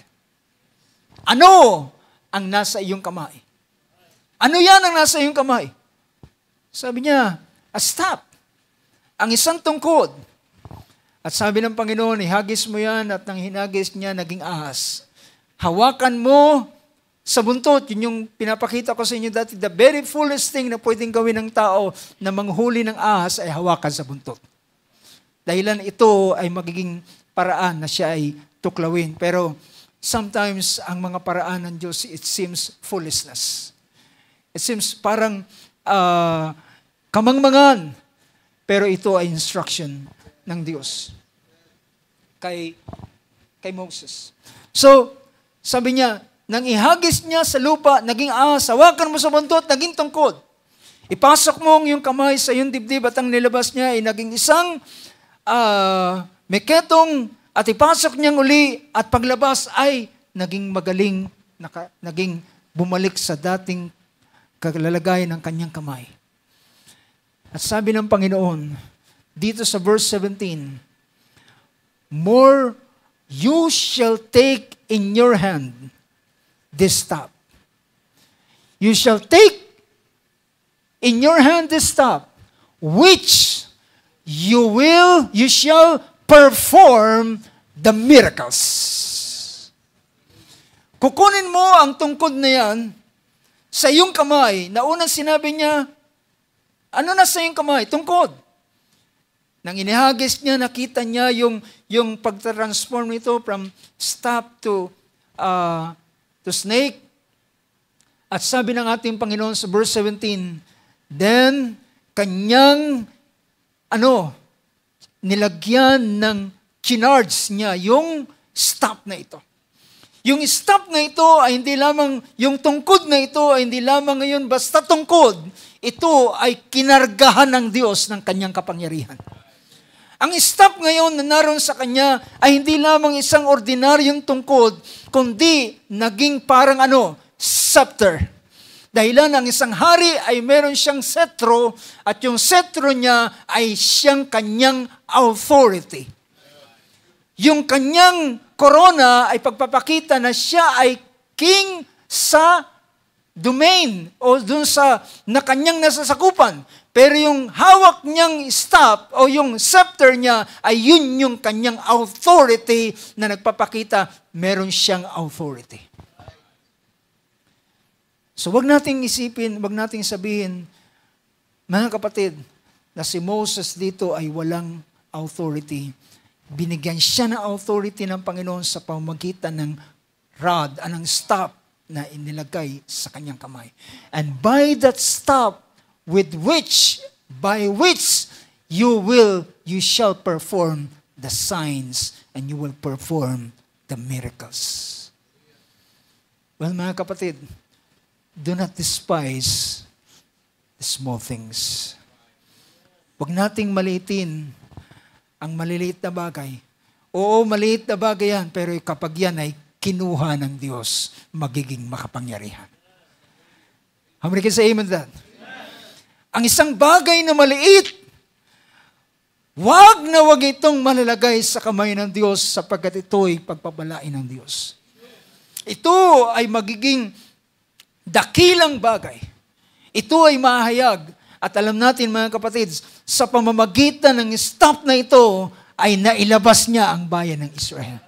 Ano ang nasa iyong kamay? Ano yan ang nasa iyong kamay? Sabi niya, a staff. Ang isang tungkod. At sabi ng Panginoon, ihagis mo yan at nang hinagis niya, naging ahas. hawakan mo sa buntot. Yun yung pinapakita ko sa inyo dati. The very foolish thing na pwedeng gawin ng tao na manghuli ng ahas ay hawakan sa buntot. Dahilan ito ay magiging paraan na siya ay tuklawin. Pero sometimes ang mga paraan ng Diyos, it seems foolishness. It seems parang kamangmangan. Pero ito ay instruction ng Diyos kay Moses. So, sabi niya, nang ihagis niya sa lupa, naging ahas, hawakan mo sa buntot, naging tungkod. Ipasok mo ang iyong kamay sa iyong dibdib at ang nilabas niya ay naging isang meketong at ipasok niyang uli at paglabas ay naging magaling, naging bumalik sa dating kalalagayan ng kanyang kamay. At sabi ng Panginoon, dito sa verse 17, more you shall take in your hand this staff. You shall take in your hand this staff, which you shall perform the miracles. Kukunin mo ang tungkod na yan sa iyong kamay, na unang sinabi niya, ano na sa iyong kamay? Tungkod. Nang inihagis niya, nakita niya yung pagtransform nito from staff to snake. At sabi ng ating Panginoon sa verse 17, then, kanyang, nilagyan ng chinards niya yung staff na ito. Yung staff na ito ay hindi lamang, yung tungkod na ito ay hindi lamang ngayon basta tungkod. Ito ay kinargahan ng Diyos ng kanyang kapangyarihan. Ang staff ngayon na naroon sa kanya ay hindi lamang isang ordinaryong tungkod, kundi naging parang scepter. Dahilan ang isang hari ay meron siyang setro at yung setro niya ay siyang kanyang authority. Yung kanyang corona ay pagpapakita na siya ay king sa domain o dun sa na kanyang nasasakupan. Pero yung hawak niyang staff o yung scepter niya ay yun yung kanyang authority na nagpapakita meron siyang authority. So wag nating isipin, wag nating sabihin, mga kapatid, na si Moses dito ay walang authority. Binigyan siya ng authority ng Panginoon sa pamamagitan ng rod, anong staff na inilagay sa kanyang kamay. And by that staff by which you shall perform the signs and you will perform the miracles. Well, mga kapatid, do not despise the small things. Huwag nating maliitin ang maliliit na bagay. Oo, maliit na bagay yan, pero kapag yan ay kinuha ng Diyos, magiging makapangyarihan. How many can say amen to that? Ang isang bagay na maliit, wag itong malalagay sa kamay ng Diyos sapagkat ito'y pagpapalain ng Diyos. Ito ay magiging dakilang bagay. Ito ay mahayag. At alam natin mga kapatid, sa pamamagitan ng staff na ito, ay nailabas niya ang bayan ng Israel.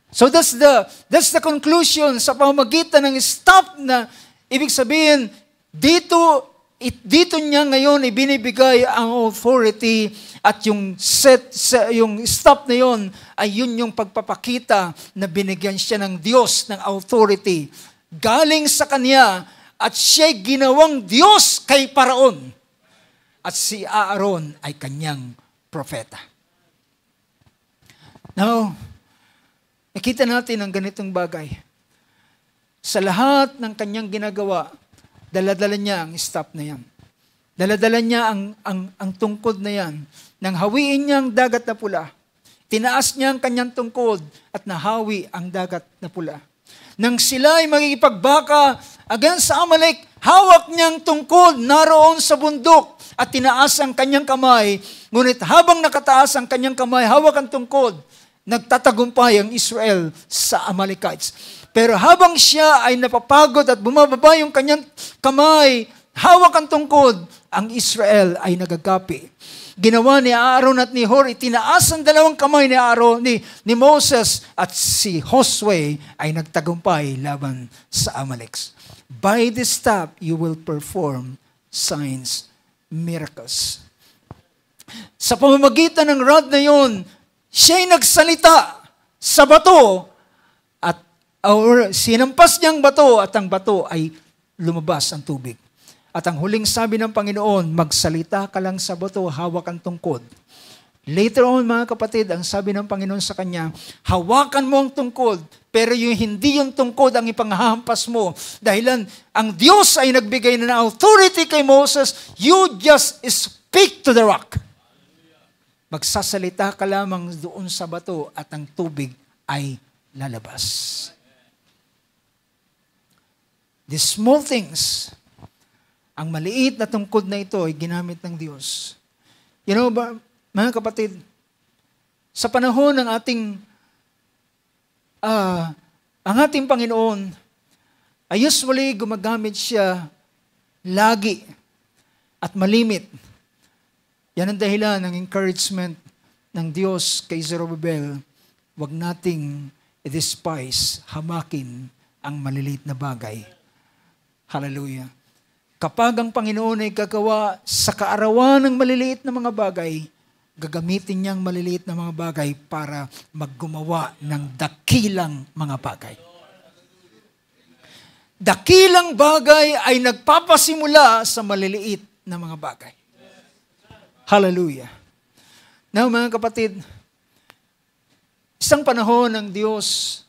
So that's the conclusion sa pamamagitan ng staff na ibig sabihin, dito niya ngayon ibinibigay ang authority at yung staff na yon ay yun yung pagpapakita na binigyan siya ng Diyos ng authority. Galing sa kanya at siya'y ginawang Diyos kay Paraon. At si Aaron ay kanyang propeta. Now, nakita natin ang ganitong bagay. Sa lahat ng kanyang ginagawa, daladala niya ang staff na yan. Daladala niya ang tungkod na yan. Nang hawiin niya ang dagat na pula, tinaas niya ang kanyang tungkod at nahawi ang dagat na pula. Nang sila ay magigipagbaka against sa Amalek, hawak niyang tungkod naroon sa bundok at tinaas ang kanyang kamay. Ngunit habang nakataas ang kanyang kamay, hawak ang tungkod, nagtatagumpay ang Israel sa Amalekites. Pero habang siya ay napapagod at bumababa yung kanyang kamay, hawak ang tungkod, ang Israel ay nagagapi. ginawa ni Aaron at ni Hur, itinaas ang dalawang kamay ni Aaron, ni Moses, at si Josue ay nagtagumpay laban sa Amalek. By this staff, you will perform signs, miracles. Sa pamamagitan ng rod na yun, siya'y nagsalita sa bato at sinampas niyang bato at ang bato ay lumabas ang tubig. At ang huling sabi ng Panginoon, magsalita ka lang sa bato, hawak ang tungkod. Later on, mga kapatid, ang sabi ng Panginoon sa kanya, hawakan mo ang tungkod, pero hindi yung tungkod ang ipanghahampas mo. Dahilan, ang Diyos ay nagbigay na ng authority kay Moses, you just speak to the rock. Magsasalita ka lamang doon sa bato at ang tubig ay lalabas. The small things, ang maliit na tungkod na ito ay ginamit ng Diyos. You know ba, mga kapatid, sa panahon ng ang ating Panginoon, ay usually gumagamit siya lagi at malimit. Yan ang dahilan ng encouragement ng Diyos kay Zerubbabel, huwag nating i-despise, hamakin ang maliliit na bagay. Hallelujah. Kapag ang Panginoon ay gagawa sa kaarawan ng maliliit na mga bagay, gagamitin niyang maliliit na mga bagay para maggumawa ng dakilang mga bagay. Dakilang bagay ay nagpapasimula sa maliliit na mga bagay. Hallelujah. Now, mga kapatid, isang panahon ng Diyos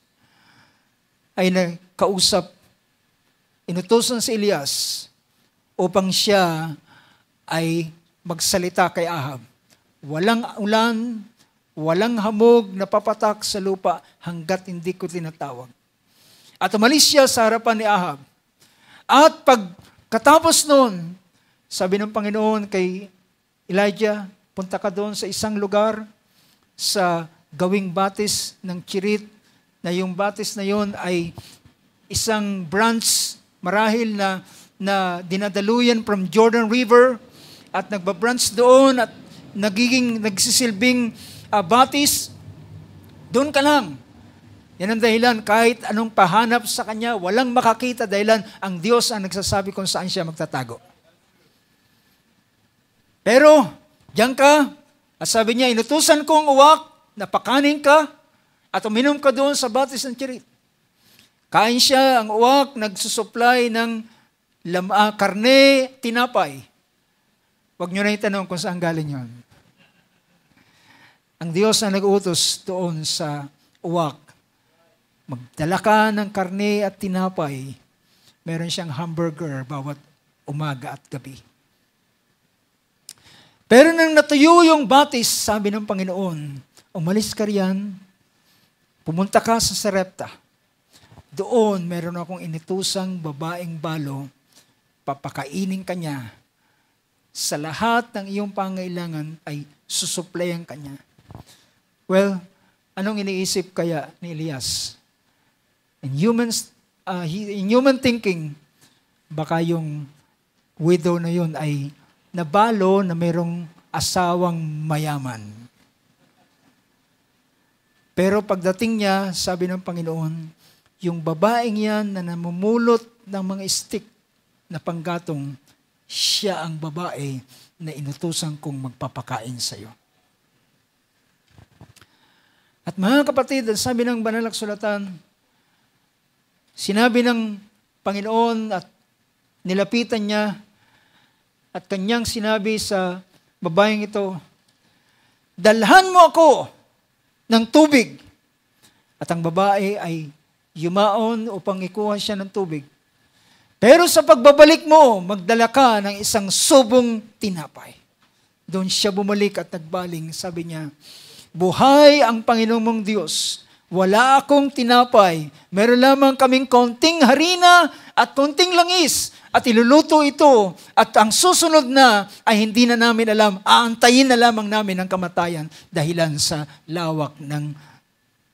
ay nakausap, inutusan si Elias upang siya ay magsalita kay Ahab. Walang ulan, walang hamog na papatak sa lupa hanggat hindi ko tinatawag. At umalis siya sa harapan ni Ahab. At pagkatapos noon, sabi ng Panginoon kay Elijah, punta ka doon sa isang lugar sa gawing batis ng Cherit, na yung batis na yon ay isang branch marahil na dinadaluyan from Jordan River at nagbabranch doon at nagsisilbing batis. Doon ka lang. Yan ang dahilan, kahit anong pahanap sa kanya, walang makakita dahilan ang Diyos ang nagsasabi kung saan siya magtatago. Pero, diyan ka, at sabi niya, inutusan ko ang uwak, napakanin ka, at uminom ka doon sa batis ng Cherit. Kain siya, ang uwak, nagsusupply ng karne, tinapay. Huwag nyo na itanong kung saan galing yun. Ang Diyos na nag-utos doon sa uwak, magdala ka ng karne at tinapay. Meron siyang hamburger bawat umaga at gabi. Pero nang natuyo yung batis, sabi ng Panginoon, umalis ka riyan, pumunta ka sa Sarepta. Doon, meron akong initusang babaeng balo, papakainin ka niya. Sa lahat ng iyong pangailangan ay susuplayan ka niya. Well, anong iniisip kaya ni Elias? In human thinking, baka yung widow na yun ay nabalo na mayroong asawang mayaman. Pero pagdating niya, sabi ng Panginoon, yung babaeng yan na namumulot ng mga stick na panggatong, siya ang babae na inutusan kong magpapakain sa iyo. At mga kapatid, sabi ng Banal na Kasulatan, sinabi ng Panginoon at nilapitan niya at kanyang sinabi sa babaeng ito, dalhan mo ako ng tubig. At ang babae ay yumaon upang ikuha siya ng tubig. Pero sa pagbabalik mo, magdala ka ng isang subong tinapay. Doon siya bumalik at nagbaling. Sabi niya, buhay ang Panginoong mong Diyos. Wala akong tinapay. Meron lamang kaming konting harina at konting langis. At iluluto ito. At ang susunod na ay hindi na namin alam. Aantayin na lamang namin ang kamatayan dahilan sa lawak ng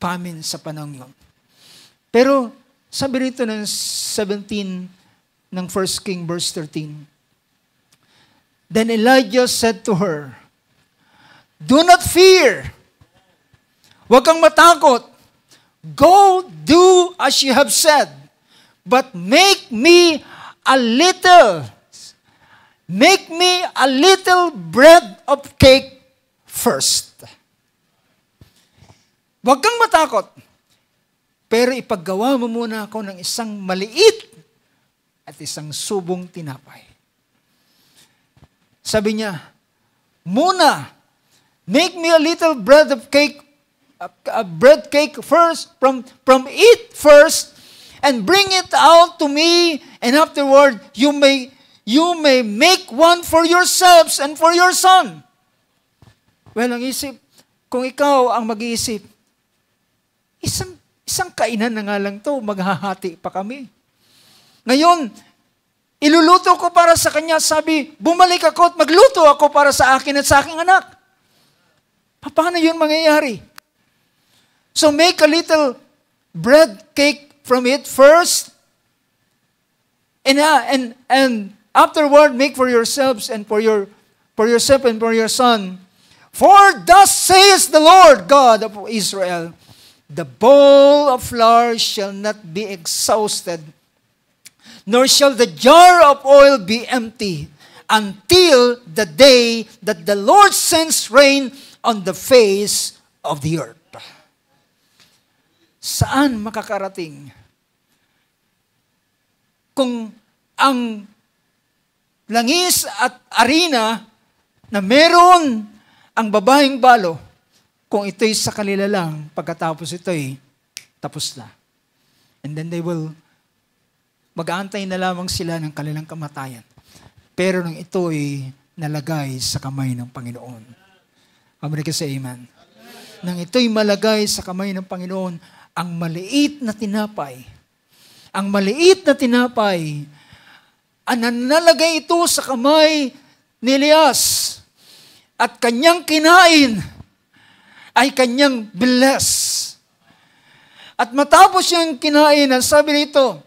famine sa panahon yun. Pero sabi rito ng 17 ng 1 King verse 13. Then Elijah said to her, Do not fear. Huwag kang matakot. Go do as you have said. But make me a little bread of cake first. Huwag kang matakot. Pero ipaggawa mo muna ako ng isang maliit at isang subong tinapay. Sabi niya, muna, make me a little bread of cake, a bread cake first, from it first, and bring it out to me, and afterward, you may make one for yourselves and for your son. Well, ang isip, kung ikaw ang mag-iisip, isang kainan na nga lang to, maghahati pa kami. Ngayon, iluluto ko para sa kanya, sabi, bumalik ako at magluto ako para sa akin at sa aking anak. Paano yun mangyayari? So make a little bread cake from it first, and afterward make for yourselves and for yourself and for your son. For thus says the Lord God of Israel, the bowl of flour shall not be exhausted, nor shall the jar of oil be empty, until the day that the Lord sends rain on the face of the earth. Saan makakarating kung ang langis at arena na meron ang babaeng balo, kung ito'y sa kanila lang, pagkatapos ito'y tapos na. And then they will, mag-aantay na lamang sila ng kanilang kamatayan. Pero nang ito'y nalagay sa kamay ng Panginoon. Amen ka sa amen. Nang ito'y malagay sa kamay ng Panginoon, ang maliit na tinapay, ang nalagay ito sa kamay ni Elias at kanyang kinain, ay kanyang bless. At matapos niyang kinain, ang sabi nito,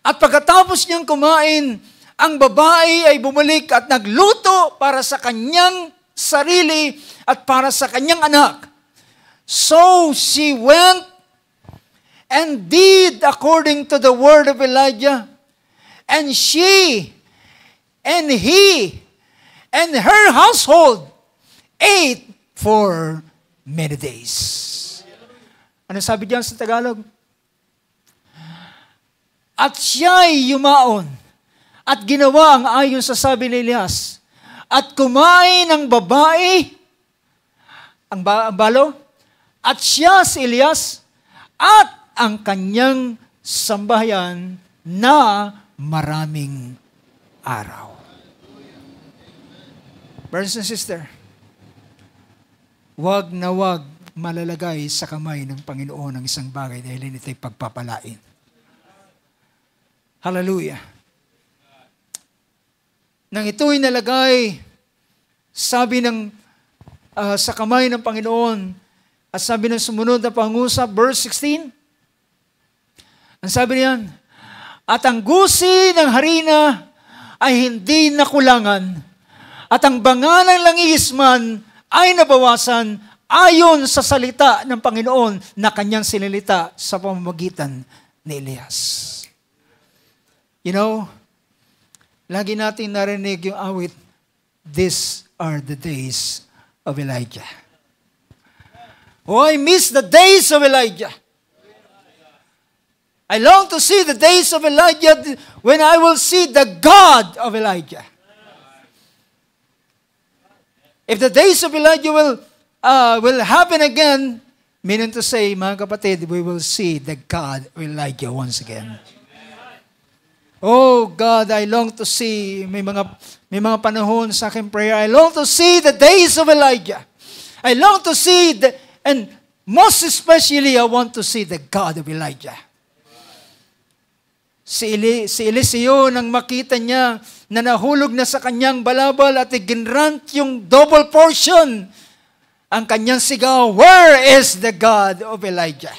at pagkatapos niyang kumain, ang babae ay bumalik at nagluto para sa kanyang sarili at para sa kanyang anak. So she went and did according to the word of Elijah, and she and he and her household ate for many days. Ano sabi diyan sa Tagalog? At siya'y yumaon at ginawa ang ayon sa sabi ni Elias. At kumain ang babae, ang balo, at siya si Elias, at ang kanyang sambahayan na maraming araw. Brothers and sisters, wag na wag malalagay sa kamay ng Panginoon ang isang bagay dahil ito'y pagpapalain. Hallelujah. Nang ito'y nalagay, sabi ng sa kamay ng Panginoon, at sabi ng sumunod na pangusap, verse 16, ang sabi niyan, at ang gusi ng harina ay hindi nakulangan, at ang banga ng langis man ay nabawasan ayon sa salita ng Panginoon na kanyang sinilita sa pamamagitan ni Elias. You know, lagi natin narinig yung awit, these are the days of Elijah. Oh, I miss the days of Elijah. I long to see the days of Elijah when I will see the God of Elijah. If the days of Elijah will happen again, meaning to say, mga kapatid, we will see the God of Elijah once again. Oh God, I long to see, may mga panahon sa aking prayer, I long to see the days of Elijah. I long to see, and most especially, I want to see the God of Elijah. Si Eliseo, nang makita niya na nahulog na sa kanyang balabal at iginrant yung double portion, ang kanyang sigaw, where is the God of Elijah?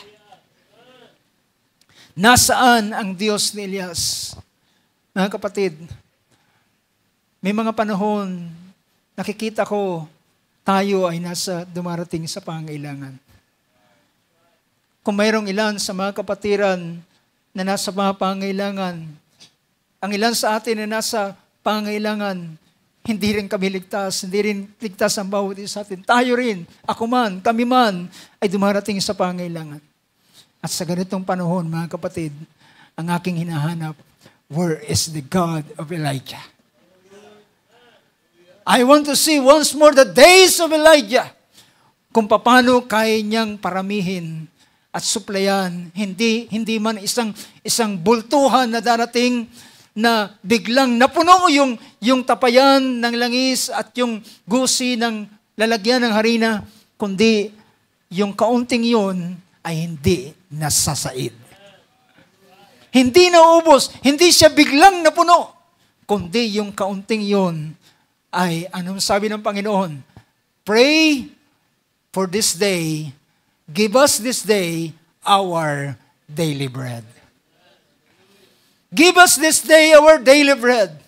Nasaan ang Diyos ni Elias? Mga kapatid, may mga panahon, nakikita ko tayo ay dumarating sa pangailangan. Kung mayroong ilan sa mga kapatiran na nasa mga pangailangan, ang ilan sa atin na nasa pangailangan, hindi rin kami ligtas, hindi rin ligtas ang bawat isa sa atin. Tayo rin, ako man, kami man, ay dumarating sa pangailangan. At sa ganitong panahon, mga kapatid, ang aking hinahanap, where is the God of Elijah? I want to see once more the days of Elijah. Kung paano kaya niyang paramihin at suplayan, hindi man isang bultuhan na darating na biglang napuno yung tapayan ng langis at yung gusi ng lalagyan ng harina, kundi yung kaunting yun ay hindi nasasaid. Hindi naubos, hindi siya biglang napuno, kundi yung kaunting yun ay, anong sabi ng Panginoon? Pray for this day, give us this day our daily bread. Give us this day our daily bread.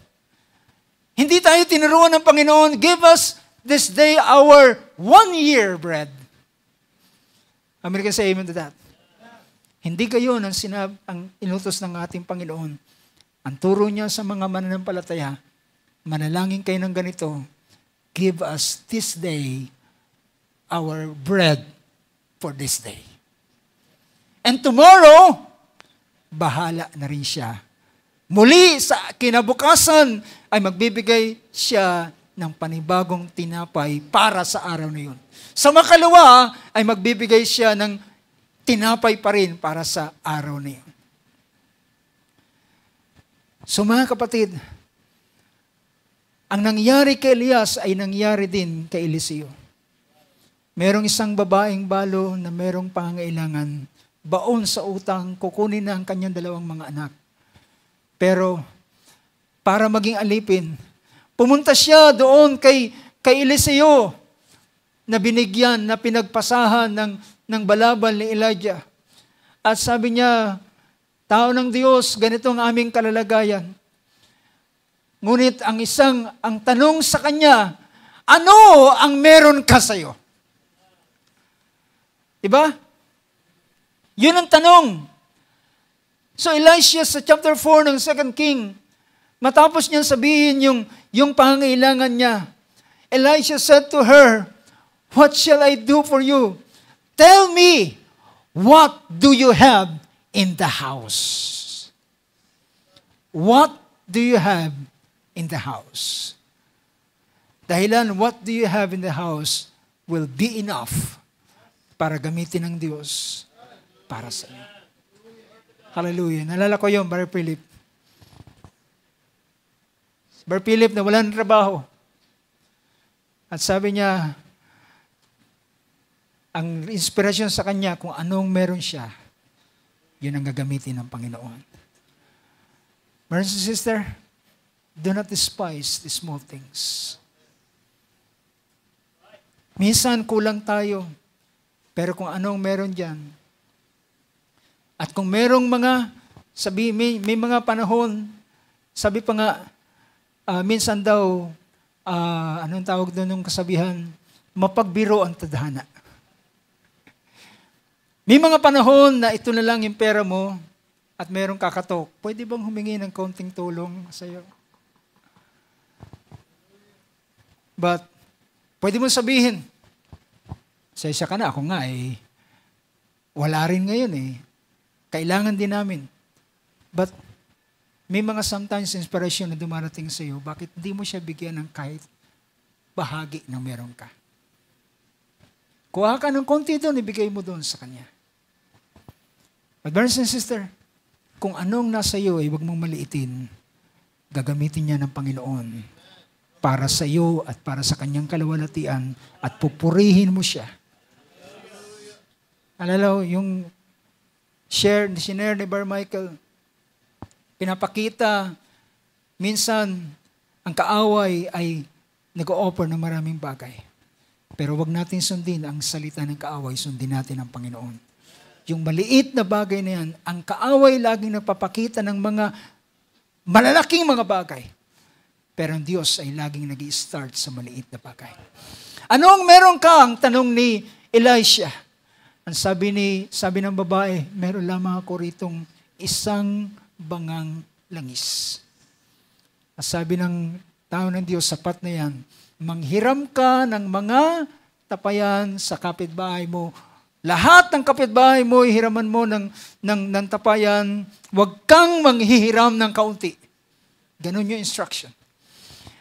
Hindi tayo tinuruan ng Panginoon, give us this day our 1 year bread. American say amen to that. Hindi kayo ang inutos ng ating Panginoon. Ang turo niya sa mga mananampalataya, manalangin kayo ng ganito, give us this day our bread for this day. And tomorrow, bahala na rin siya. Muli sa kinabukasan ay magbibigay siya ng panibagong tinapay para sa araw na yun. Sa makalawa ay magbibigay siya ng tinapay pa rin para sa araw na yun. So mga kapatid, ang nangyari kay Elias ay nangyari din kay Eliseo. Merong isang babaeng balo na merong pangailangan, baon sa utang, kukunin na ang kanyang 2 mga anak. Pero para maging alipin, pumunta siya doon kay Eliseo na binigyan, na pinagpasahan ng balabal ni Elijah. At sabi niya, tao ng Diyos, ganito ang aming kalalagayan. Ngunit ang tanong sa kanya, ano ang meron ka sa'yo? Diba? Yun ang tanong. So Elisha sa chapter 4 ng 2 King, matapos niyang sabihin yung pangangailangan niya, Elisha said to her, what shall I do for you? Tell me, what do you have in the house? What do you have in the house? Dahilan, what do you have in the house will be enough para gamitin ng Diyos para sa iyo. Hallelujah. Nalala ko yun, Brother Philip. Brother Philip na wala ng trabaho. At sabi niya, ang inspirasyon sa kanya kung anong meron siya, yun ang gagamitin ng Panginoon. Brothers and sisters, do not despise the small things. Minsan kulang tayo, pero kung anong meron dyan, at kung merong mga, may mga panahon, sabi pa nga, minsan daw, anong tawag doon ng kasabihan, mapagbiro ang tadhana. May mga panahon na ito na lang yung pera mo at merong kakatok. Pwede bang humingi ng konting tulong sa iyo? But, pwede mo sabihin, sesya ka na, ako nga wala rin ngayon Kailangan din namin. But, may mga sometimes inspiration na dumarating sa iyo, bakit hindi mo siya bigyan ng kahit bahagi ng meron ka? Kuha ka ng konti doon, ibigay mo doon sa kanya. But brothers and sisters, kung anong nasa iyo ay huwag mong maliitin, gagamitin niya ng Panginoon para sa iyo at para sa kanyang kalawalatian at pupurihin mo siya. Alala yung sinare ni Brother Michael, pinapakita, minsan, ang kaaway ay nag-o-offer ng maraming bagay. Pero wag natin sundin ang salita ng kaaway, sundin natin ang Panginoon. Yung maliit na bagay na yan, ang kaaway laging nagpapakita ng mga malalaking mga bagay. Pero ang Diyos ay laging nag-i-start sa maliit na bagay. Anong meron ka? Ang tanong ni Elisha. Ang sabi ng babae, meron lamang ako ritong isang bangang langis. Ang sabi ng tao ng Diyos, sapat na yan. Manghiram ka ng mga tapayan sa kapitbahay mo. Lahat ng kapitbahay mo, ihiraman mo ng tapayan. Huwag kang manghihiram ng kaunti. Ganun yung instruction.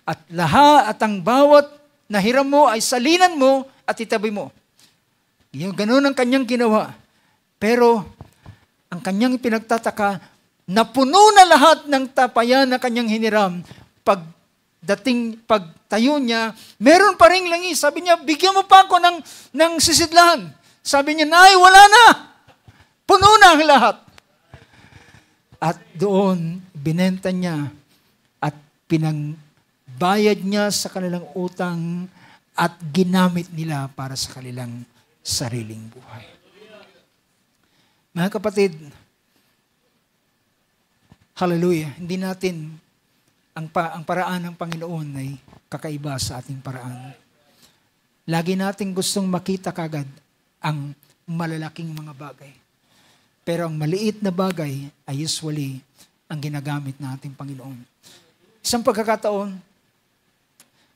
At ang bawat nahiram mo ay salinan mo at itabi mo. Yung ganun ang kanyang ginawa. Pero ang kanyang pinagtataka, napuno na lahat ng tapayan na kanyang hiniram. Pagtayo niya, meron pa ring langis. Sabi niya, bigyan mo pa ako ng sisidlahan. Sabi niya, Nay, wala na. Puno na ang lahat. At doon, binenta niya at bayad niya sa kanilang utang at ginamit nila para sa kanilang sariling buhay. Mga kapatid, hallelujah, hindi natin ang paraan ng Panginoon ay kakaiba sa ating paraan. Lagi natin gustong makita kagad ang malalaking mga bagay. Pero ang maliit na bagay ay usually ang ginagamit ng ating Panginoon. Isang pagkakataon,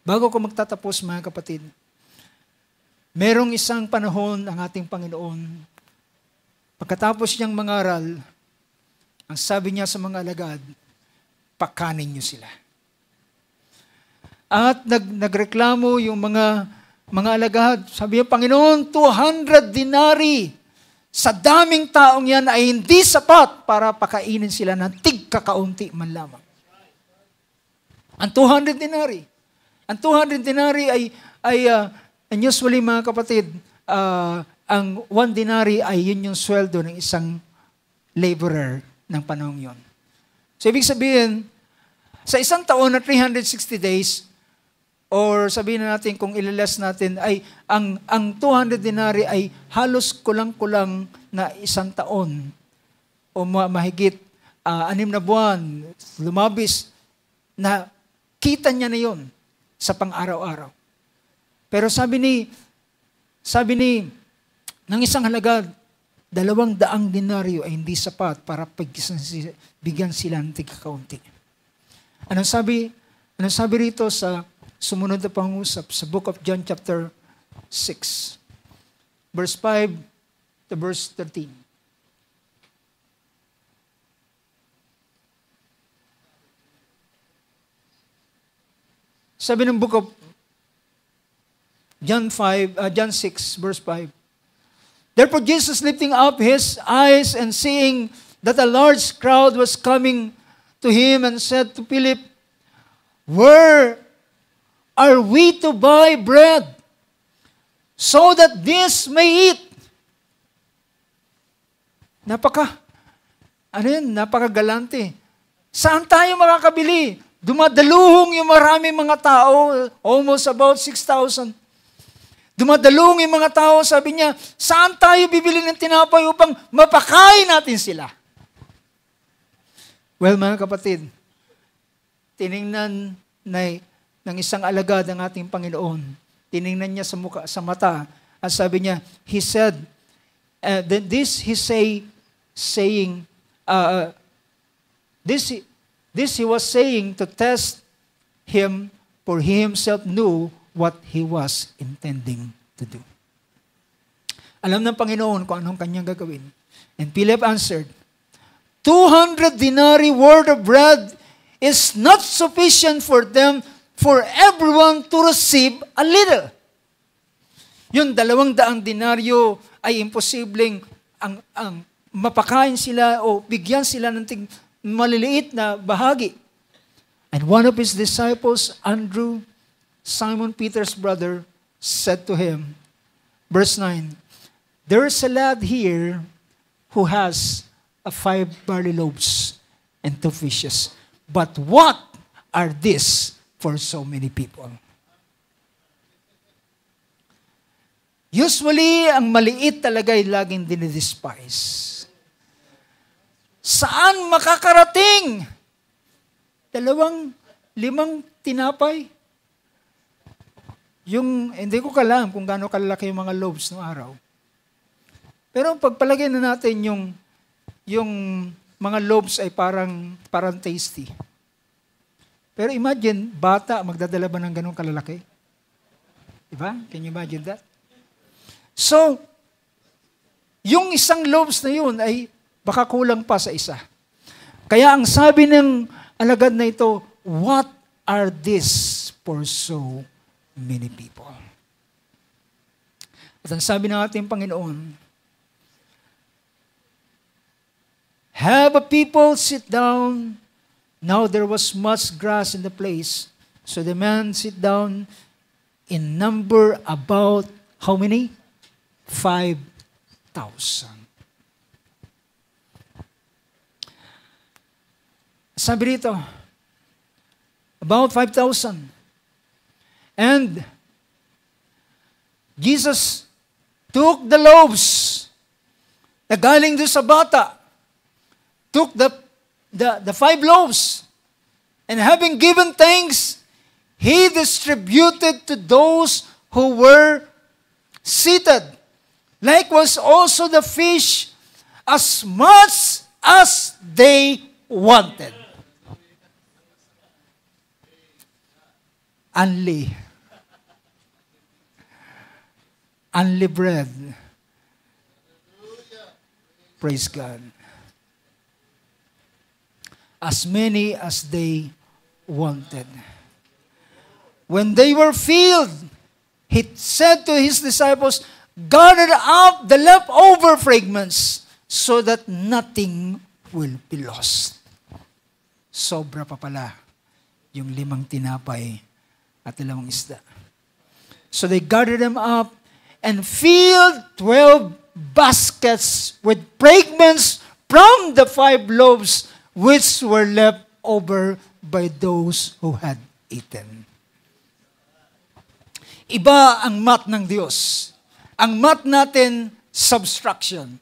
bago ko magtatapos mga kapatid, merong isang panahon ang ating Panginoon, pagkatapos niyang mangaral, ang sabi niya sa mga alagad, pakanin niyo sila. At nagreklamo yung mga alagad. Sabi niya, Panginoon, 200 dinari sa daming taong yan ay hindi sapat para pakainin sila ng tig-kakaunti man lamang. Ang 200 dinari. Ang 200 dinari ay usually mga kapatid, ang 1 dinari ay yun yung sweldo ng isang laborer ng panahong yon. So ibig sabihin, sa isang taon na 360 days, or sabihin na natin kung ilalas natin, ay ang 200 dinari ay halos kulang-kulang na isang taon o mahigit 6 na buwan, lumabis na kita niya na yon sa pang-araw-araw. Pero sabi ni ng isang halaga, 200 denaryo ay hindi sapat para bigyan sila ng tigkakaunti. Anong sabi rito sa sumunod na pangusap sa Book of John chapter 6, verse 5 to verse 13. Sabi ng Book of John 6, verse 5. Therefore Jesus, lifting up his eyes and seeing that a large crowd was coming to him, and said to Philip, Where are we to buy bread so that this may eat? Napakagalante. Saan tayo makakabili? Dumadaluhong yung maraming mga tao, almost about 6,000. Dumadalong yung mga tao, sabi niya, saan tayo bibili ng tinapay upang mapakain natin sila? Well, mga kapatid, tiningnan ng isang alagad ng ating Panginoon. Tiningnan niya sa mata at sabi niya, he said, this he was saying to test him, for he himself knew what he was intending to do. Alam ng Panginoon kung anong kanyang gagawin. And Philip answered, 200 denarii worth of bread is not sufficient for them, for everyone to receive a little. Yung 200 denaryo ay imposibleng ang mapakain sila o bigyan sila ng maliliit na bahagi. And one of his disciples, Andrew, Simon Peter's brother, said to him, verse 9, there is a lad here who has 5 barley loaves and 2 fishes. But what are these for so many people? Usually, ang maliit talaga ay laging dinidespise. Saan makakarating? 2,000 5 tinapay. Hindi ko alam kung gaano kalaki yung mga loaves ng araw. Pero pagpalagay na natin yung mga loaves ay parang tasty. Pero imagine, bata magdadala ba ng ganun kalalaki? Diba? Can you imagine that? So, yung isang loaves na yun ay baka kulang pa sa isa. Kaya ang sabi ng alagad na ito, what are these for so many people? At ang sabi ng ating Panginoon, have a people sit down. Now there was much grass in the place. So the men sit down in number about how many? 5,000. Sabi dito, about 5,000. And Jesus took the loaves na galing doon sa bata, took the 5 loaves, and having given thanks, He distributed to those who were seated. Likewise also the fish, as much as they wanted. Only bread. Praise God. As many as they wanted. When they were filled, He said to His disciples, gather up the leftover fragments so that nothing will be lost. Sobra pa pala yung 5 tinapay at 2 isda. So they gathered them up and filled 12 baskets with fragments from the 5 loaves which were left over by those who had eaten. Iba ang math ng Diyos. Ang math natin, subtraction.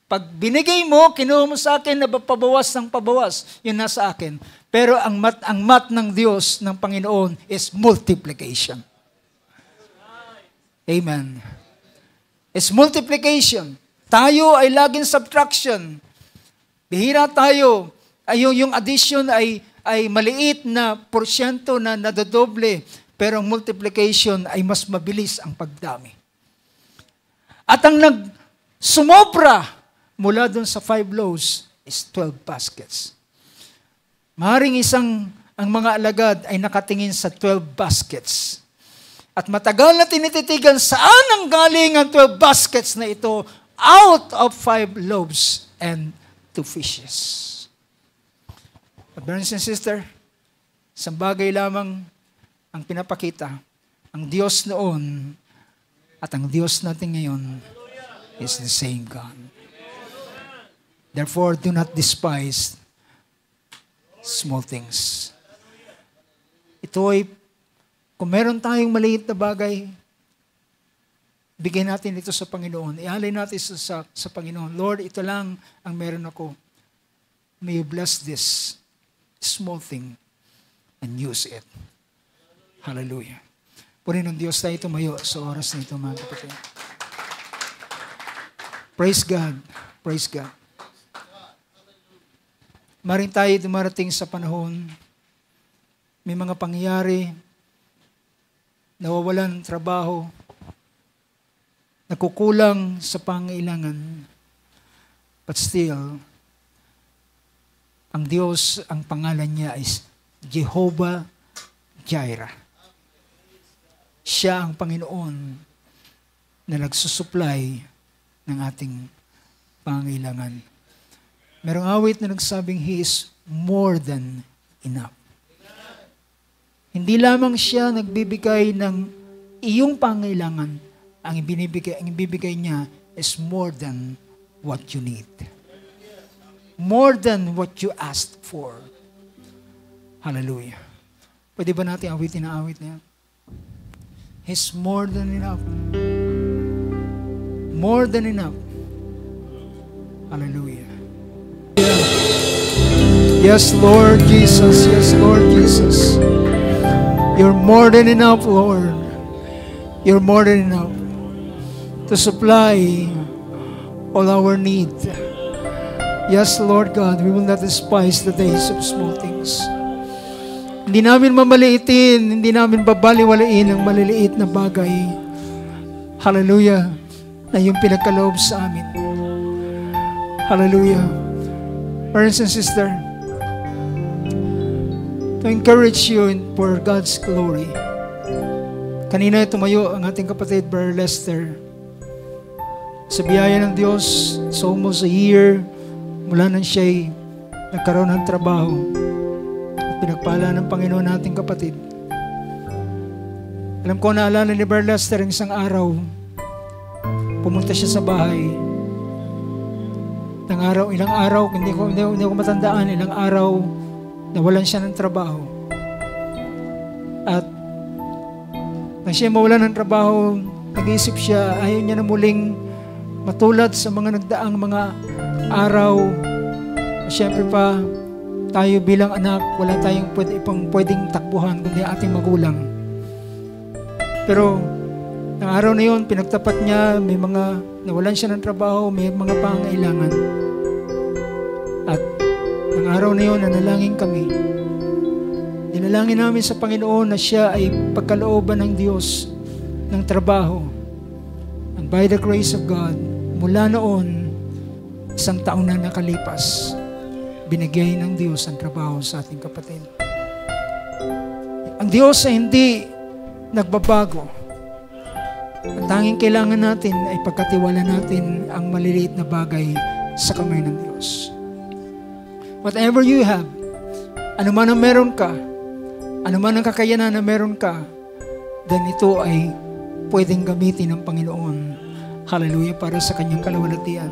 Pag binigay mo, kinuha mo sa akin, napabawas ng pabawas, yun nasa akin. Pero ang math ng Diyos, ng Panginoon, is multiplication. Amen. It's multiplication. Tayo ay laging subtraction. Bihira tayo. Yung addition ay maliit na porsyento na nadodoble. Pero ang multiplication ay mas mabilis ang pagdami. At ang sumobra mula dun sa 5 loaves is 12 baskets. Maring ang mga alagad ay nakatingin sa 12 baskets. At matagal na tinititigan saan ang galing ang 12 baskets na ito out of 5 loaves and 2 fishes. But brothers and sisters, isang bagay lamang ang pinapakita, ang Diyos noon at ang Diyos natin ngayon is the same God. Therefore, do not despise small things. Ito ay, kung meron tayong maliit na bagay, bigyan natin ito sa Panginoon. Ialay natin sa Panginoon. Lord, ito lang ang meron ako. May you bless this small thing and use it. Hallelujah. Purihin ng Diyos tayo tumayo sa oras na ito, mga kapatid. Praise God. Praise God. Maring tayo dumarating sa panahon, may mga pangyayari, nawawalan ng trabaho, nakukulang sa pangailangan, but still, ang Diyos, ang pangalan niya is Jehovah Jireh. Siya ang Panginoon na nagsusupply ng ating pangailangan. Merong awit na nagsabing He is more than enough. Hindi lamang siya nagbibigay ng iyong pangailangan, ang ibibigay niya is more than what you need. More than what you asked for. Hallelujah. Pwede ba natin awitin ang awit na yan? He's more than enough. More than enough. Hallelujah. Yes, Lord Jesus. Yes, Lord Jesus. You're more than enough, Lord. You're more than enough to supply all our need. Yes, Lord God, we will not despise the days of small things. Hindi namin mamaliitin, hindi namin babaliwalain ang maliliit na bagay. Hallelujah, na yung pinagkaloob sa amin. Hallelujah. Brothers and sisters, to encourage you for God's glory. Kanina tumayo ang ating kapatid, Brother Lester. Sa biyaya ng Diyos, it's almost a year mula nang siya'y nagkaroon ng trabaho at pinagpala ng Panginoon nating kapatid. Alam ko, naalala ni Brother Lester ang isang araw, pumunta siya sa bahay. Ilang araw, hindi ko matandaan, ilang araw nawalan siya ng trabaho. At nang siya mawalan ng trabaho, nag-iisip siya, ayaw niya na muling matulad sa mga nagdaang mga araw. Siyempre pa, tayo bilang anak, wala tayong pwedeng takbuhan kundi ating magulang. Pero, ng araw na yun, pinagtapat niya, may mga nawalan siya ng trabaho, may mga pangailangan. At ng araw na yun, nanalangin kami. Dinalangin namin sa Panginoon na siya ay pagkalooban ng Diyos ng trabaho. And by the grace of God, mula noon, 1 taon na nakalipas, binigay ng Diyos ang trabaho sa ating kapatid. Ang Diyos ay hindi nagbabago. Ang tanging kailangan natin ay pagkatiwala natin ang maliliit na bagay sa kamay ng Diyos. Whatever you have, ano man ang meron ka, ano man ang kakayanan na meron ka, then ito ay pwedeng gamitin ng Panginoon. Hallelujah, para sa kanyang kalawalatian.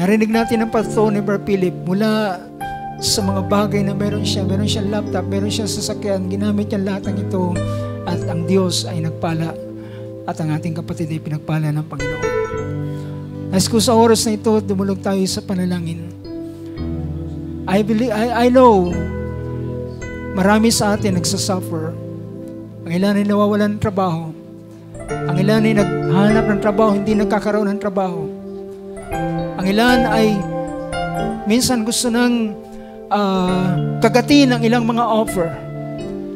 Narinig natin ang pastor ni Brother Philip mula sa mga bagay na meron siyang laptop, meron siyang sasakyan, ginamit niya lahat ng ito at ang Diyos ay nagpala at ang ating kapatid ay pinagpala ng Panginoon. Nais ko sa oras na ito, dumulog tayo sa panalangin. I know marami sa atin nagsasuffer. Ang ilan ay nawawalan ng trabaho. Ang ilan ay naghanap ng trabaho, hindi nagkakaroon ng trabaho. Ang ilan ay minsan gusto nang kagatin ang ilang mga offer,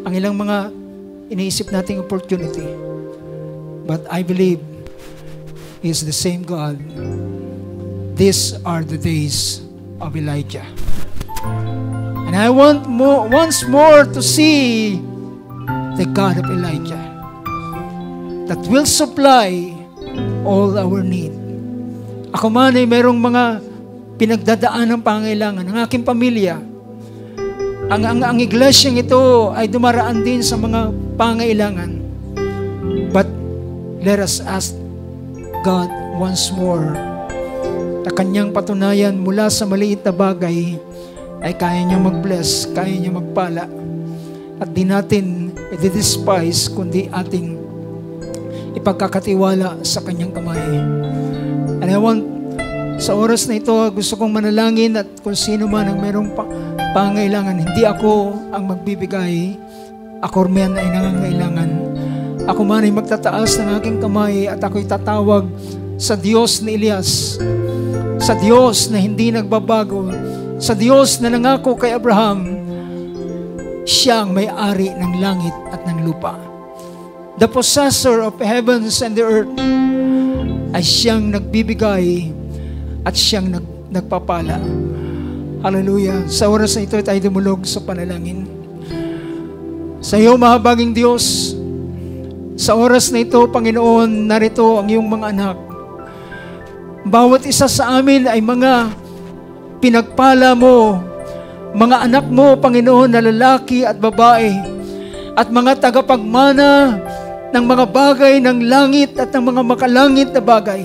ang ilang mga iniisip nating opportunity. But I believe He is the same God. These are the days of Elijah. And I want once more to see the God of Elijah that will supply all our need. Ako man ay merong mga pinagdadaan ng pangailangan ng aking pamilya. Ang iglesyang ito ay dumaraan din sa mga pangailangan. But let us ask God once more na kanyang patunayan mula sa maliit na bagay ay kaya niya mag-bless, kaya niya magpala. At di natin i-despise kundi ating ipagkakatiwala sa kanyang kamay. And I want, sa oras na ito, gusto kong manalangin at kung sino man ang mayroong pangailangan, hindi ako ang magbibigay, ako man ay nangangailangan. Ako man ay magtataas ng aking kamay at ako'y tatawag sa Diyos ni Elias, sa Diyos na hindi nagbabago, sa Diyos na nangako kay Abraham, siya ang may-ari ng langit at ng lupa. The possessor of heavens and the earth, ay siyang nagbibigay at siyang nagpapala. Hallelujah. Sa oras na ito tayo dumulog sa panalangin. Sa iyo, mahabaging Diyos, sa oras na ito, Panginoon, narito ang iyong mga anak. Bawat isa sa amin ay mga pinagpala mo, mga anak mo, Panginoon, na lalaki at babae, at mga tagapagmana ng mga bagay ng langit at ng mga makalangit na bagay.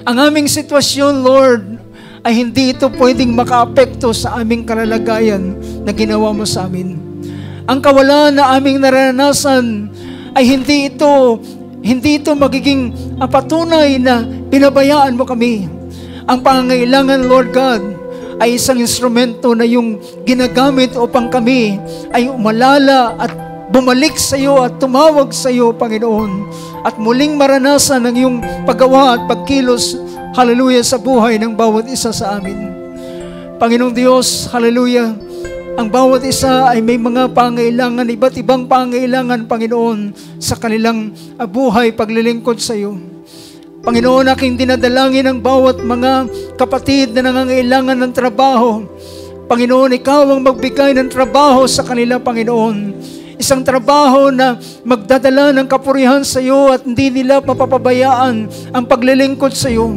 Ang aming sitwasyon, Lord, ay hindi ito pwedeng makaapekto sa aming kalalagayan na ginawa mo sa amin. Ang kawalan na aming naranasan ay hindi ito magiging patunay na pinabayaan mo kami. Ang pangangailangan, Lord God, ay isang instrumento na yung ginagamit upang kami ay umalala at bumalik sa iyo at tumawag sa iyo, Panginoon, at muling maranasan ang iyong paggawa at pagkilos, hallelujah, sa buhay ng bawat isa sa amin. Panginoong Diyos, hallelujah, ang bawat isa ay may mga pangailangan, iba't ibang pangailangan, Panginoon, sa kanilang buhay, paglilingkod sa iyo. Panginoon, aking dinadalangin ang bawat mga kapatid na nangangailangan ng trabaho. Panginoon, ikaw ang magbigay ng trabaho sa kanila, Panginoon. Isang trabaho na magdadala ng kapurihan sa iyo at hindi nila mapapabayaan ang paglilingkod sa iyo.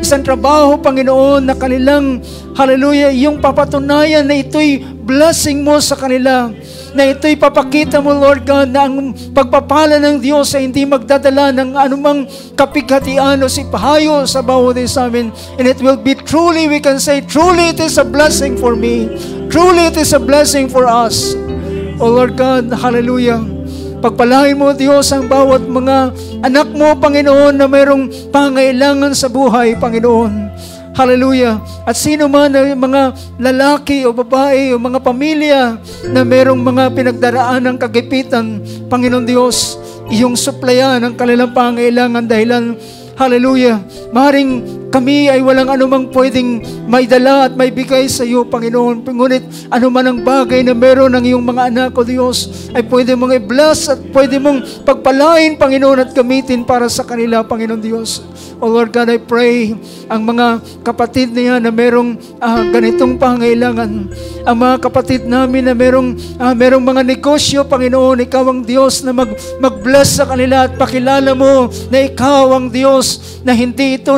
Isang trabaho, Panginoon, na kanilang, hallelujah, iyong papatunayan na ito'y blessing mo sa kanila, na ito'y papakita mo, Lord God, na ang pagpapala ng Diyos ay hindi magdadala ng anumang kapighatian o sipahayo sa bawat isa amin. And it will be truly, we can say, truly it is a blessing for me. Truly it is a blessing for us. O Lord God, hallelujah. Pagpalain mo, Diyos, ang bawat mga anak mo, Panginoon, na mayroong pangailangan sa buhay, Panginoon. Hallelujah. At sino man ang mga lalaki o babae o mga pamilya na mayroong mga pinagdaraan ng kagipitan, Panginoon Diyos, iyong suplayan ang kanilang pangailangan dahilan, hallelujah, maring kami ay walang anumang pwedeng maidala at maibigay sa iyo, Panginoon. Ngunit anuman ang bagay na meron ng iyong mga anak, o Diyos, ay pwede mong i-bless at pwede mong pagpalain, Panginoon, at gamitin para sa kanila, Panginoon Diyos. O Lord God, I pray ang mga kapatid niya na merong ganitong pangailangan. Ang mga kapatid namin na merong mga negosyo, Panginoon, ikaw ang Diyos na mag-bless sa kanila at pakilala mo na ikaw ang Diyos na hindi ito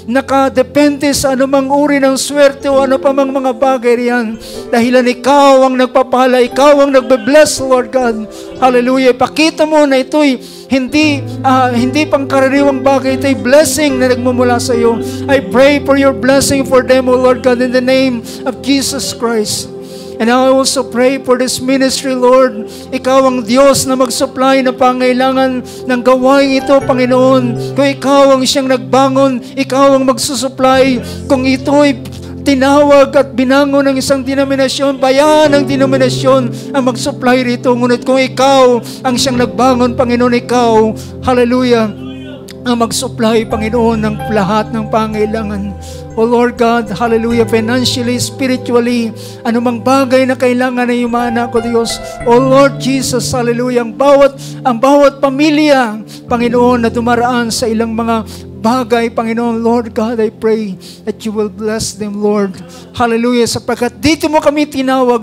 nakadepende sa anumang uri ng swerte o ano pa mang mga bagay riyan. Dahilan ikaw ang nagpapala, ikaw ang nagbe-bless, Lord God. Hallelujah. Ipakita mo na ito'y hindi pangkaraniwang bagay, ito'y blessing na nagmumula sa iyo. I pray for your blessing for them, O Lord God, in the name of Jesus Christ. And I also pray for this ministry, Lord. Ikaw ang Diyos na mag-supply ng pangailangan ng gawain ito, Panginoon. Kung ikaw ang siyang nagbangon, ikaw ang magsusupply. Kung ito'y tinawag at binangon ng isang denominasyon, bayan ng denominasyon ang mag-supply rito. Ngunit kung ikaw ang siyang nagbangon, Panginoon, ikaw, hallelujah, ang mag-supply, Panginoon, ng lahat ng pangailangan. O Lord God, hallelujah, financially, spiritually, anumang bagay na kailangan ng iyong mga anak, O Diyos. O Lord Jesus, hallelujah, ang bawat pamilya, Panginoon, na dumaraan sa ilang mga bagay, Panginoon, Lord God, I pray that you will bless them, Lord. Hallelujah, sapagkat dito mo kami tinawag,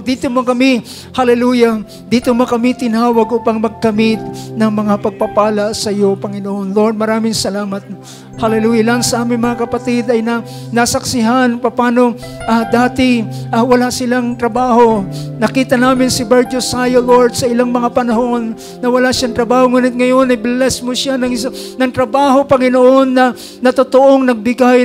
hallelujah, dito mo kami tinawag upang magkamit ng mga pagpapala sa iyo, Panginoon. Lord, maraming salamat. Hallelujah. Lang sa aming mga kapatid ay nasaksihan paano dati wala silang trabaho. Nakita namin si Bert Josiah, Lord, sa ilang mga panahon na wala siyang trabaho. Ngunit ngayon ay bless mo siya ng trabaho, Panginoon, na totoong nagbigay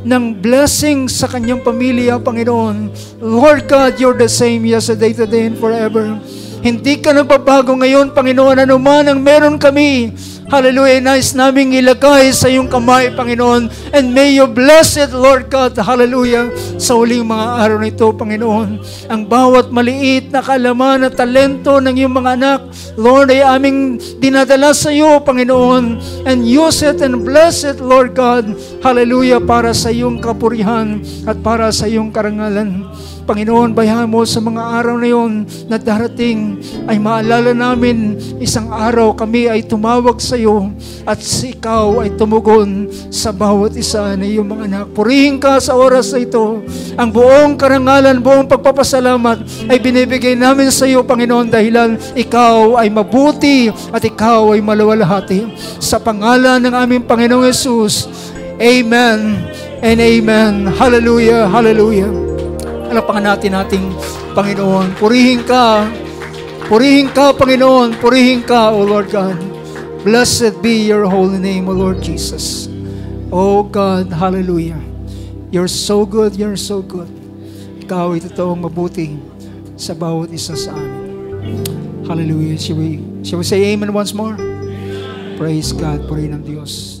ng blessing sa kanyang pamilya, Panginoon. Lord God, you're the same yesterday, today, and forever. Hindi ka nagbabago ngayon, Panginoon. Ano man ang meron kami, hallelujah, nais naming ilagay sa iyong kamay, Panginoon. And may you bless it, Lord God, hallelujah, sa uling mga araw na ito, Panginoon. Ang bawat maliit na kaalaman at talento ng iyong mga anak, Lord, ay aming dinadala sa iyo, Panginoon. And use it and bless it, Lord God, hallelujah, para sa iyong kapurihan at para sa iyong karangalan. Panginoon, bayan mo sa mga araw na yon na darating ay maalala namin isang araw kami ay tumawag sa iyo at ikaw ay tumugon sa bawat isa na iyong mga anak. Purihin ka sa oras na ito. Ang buong karangalan, buong pagpapasalamat ay binibigay namin sa iyo, Panginoon, dahilan ikaw ay mabuti at ikaw ay maluwalhati. Sa pangalan ng aming Panginoong Yesus, amen and amen. Hallelujah, hallelujah. Alapakan natin ating Panginoon. Purihin ka, Panginoon. Purihin ka, O Lord God. Blessed be your holy name, O Lord Jesus. O God, hallelujah. You're so good, you're so good. Ikaw ay totoong mabuti sa bawat isa sa amin. Hallelujah. Shall we say amen once more? Praise God. Purihin ang Diyos.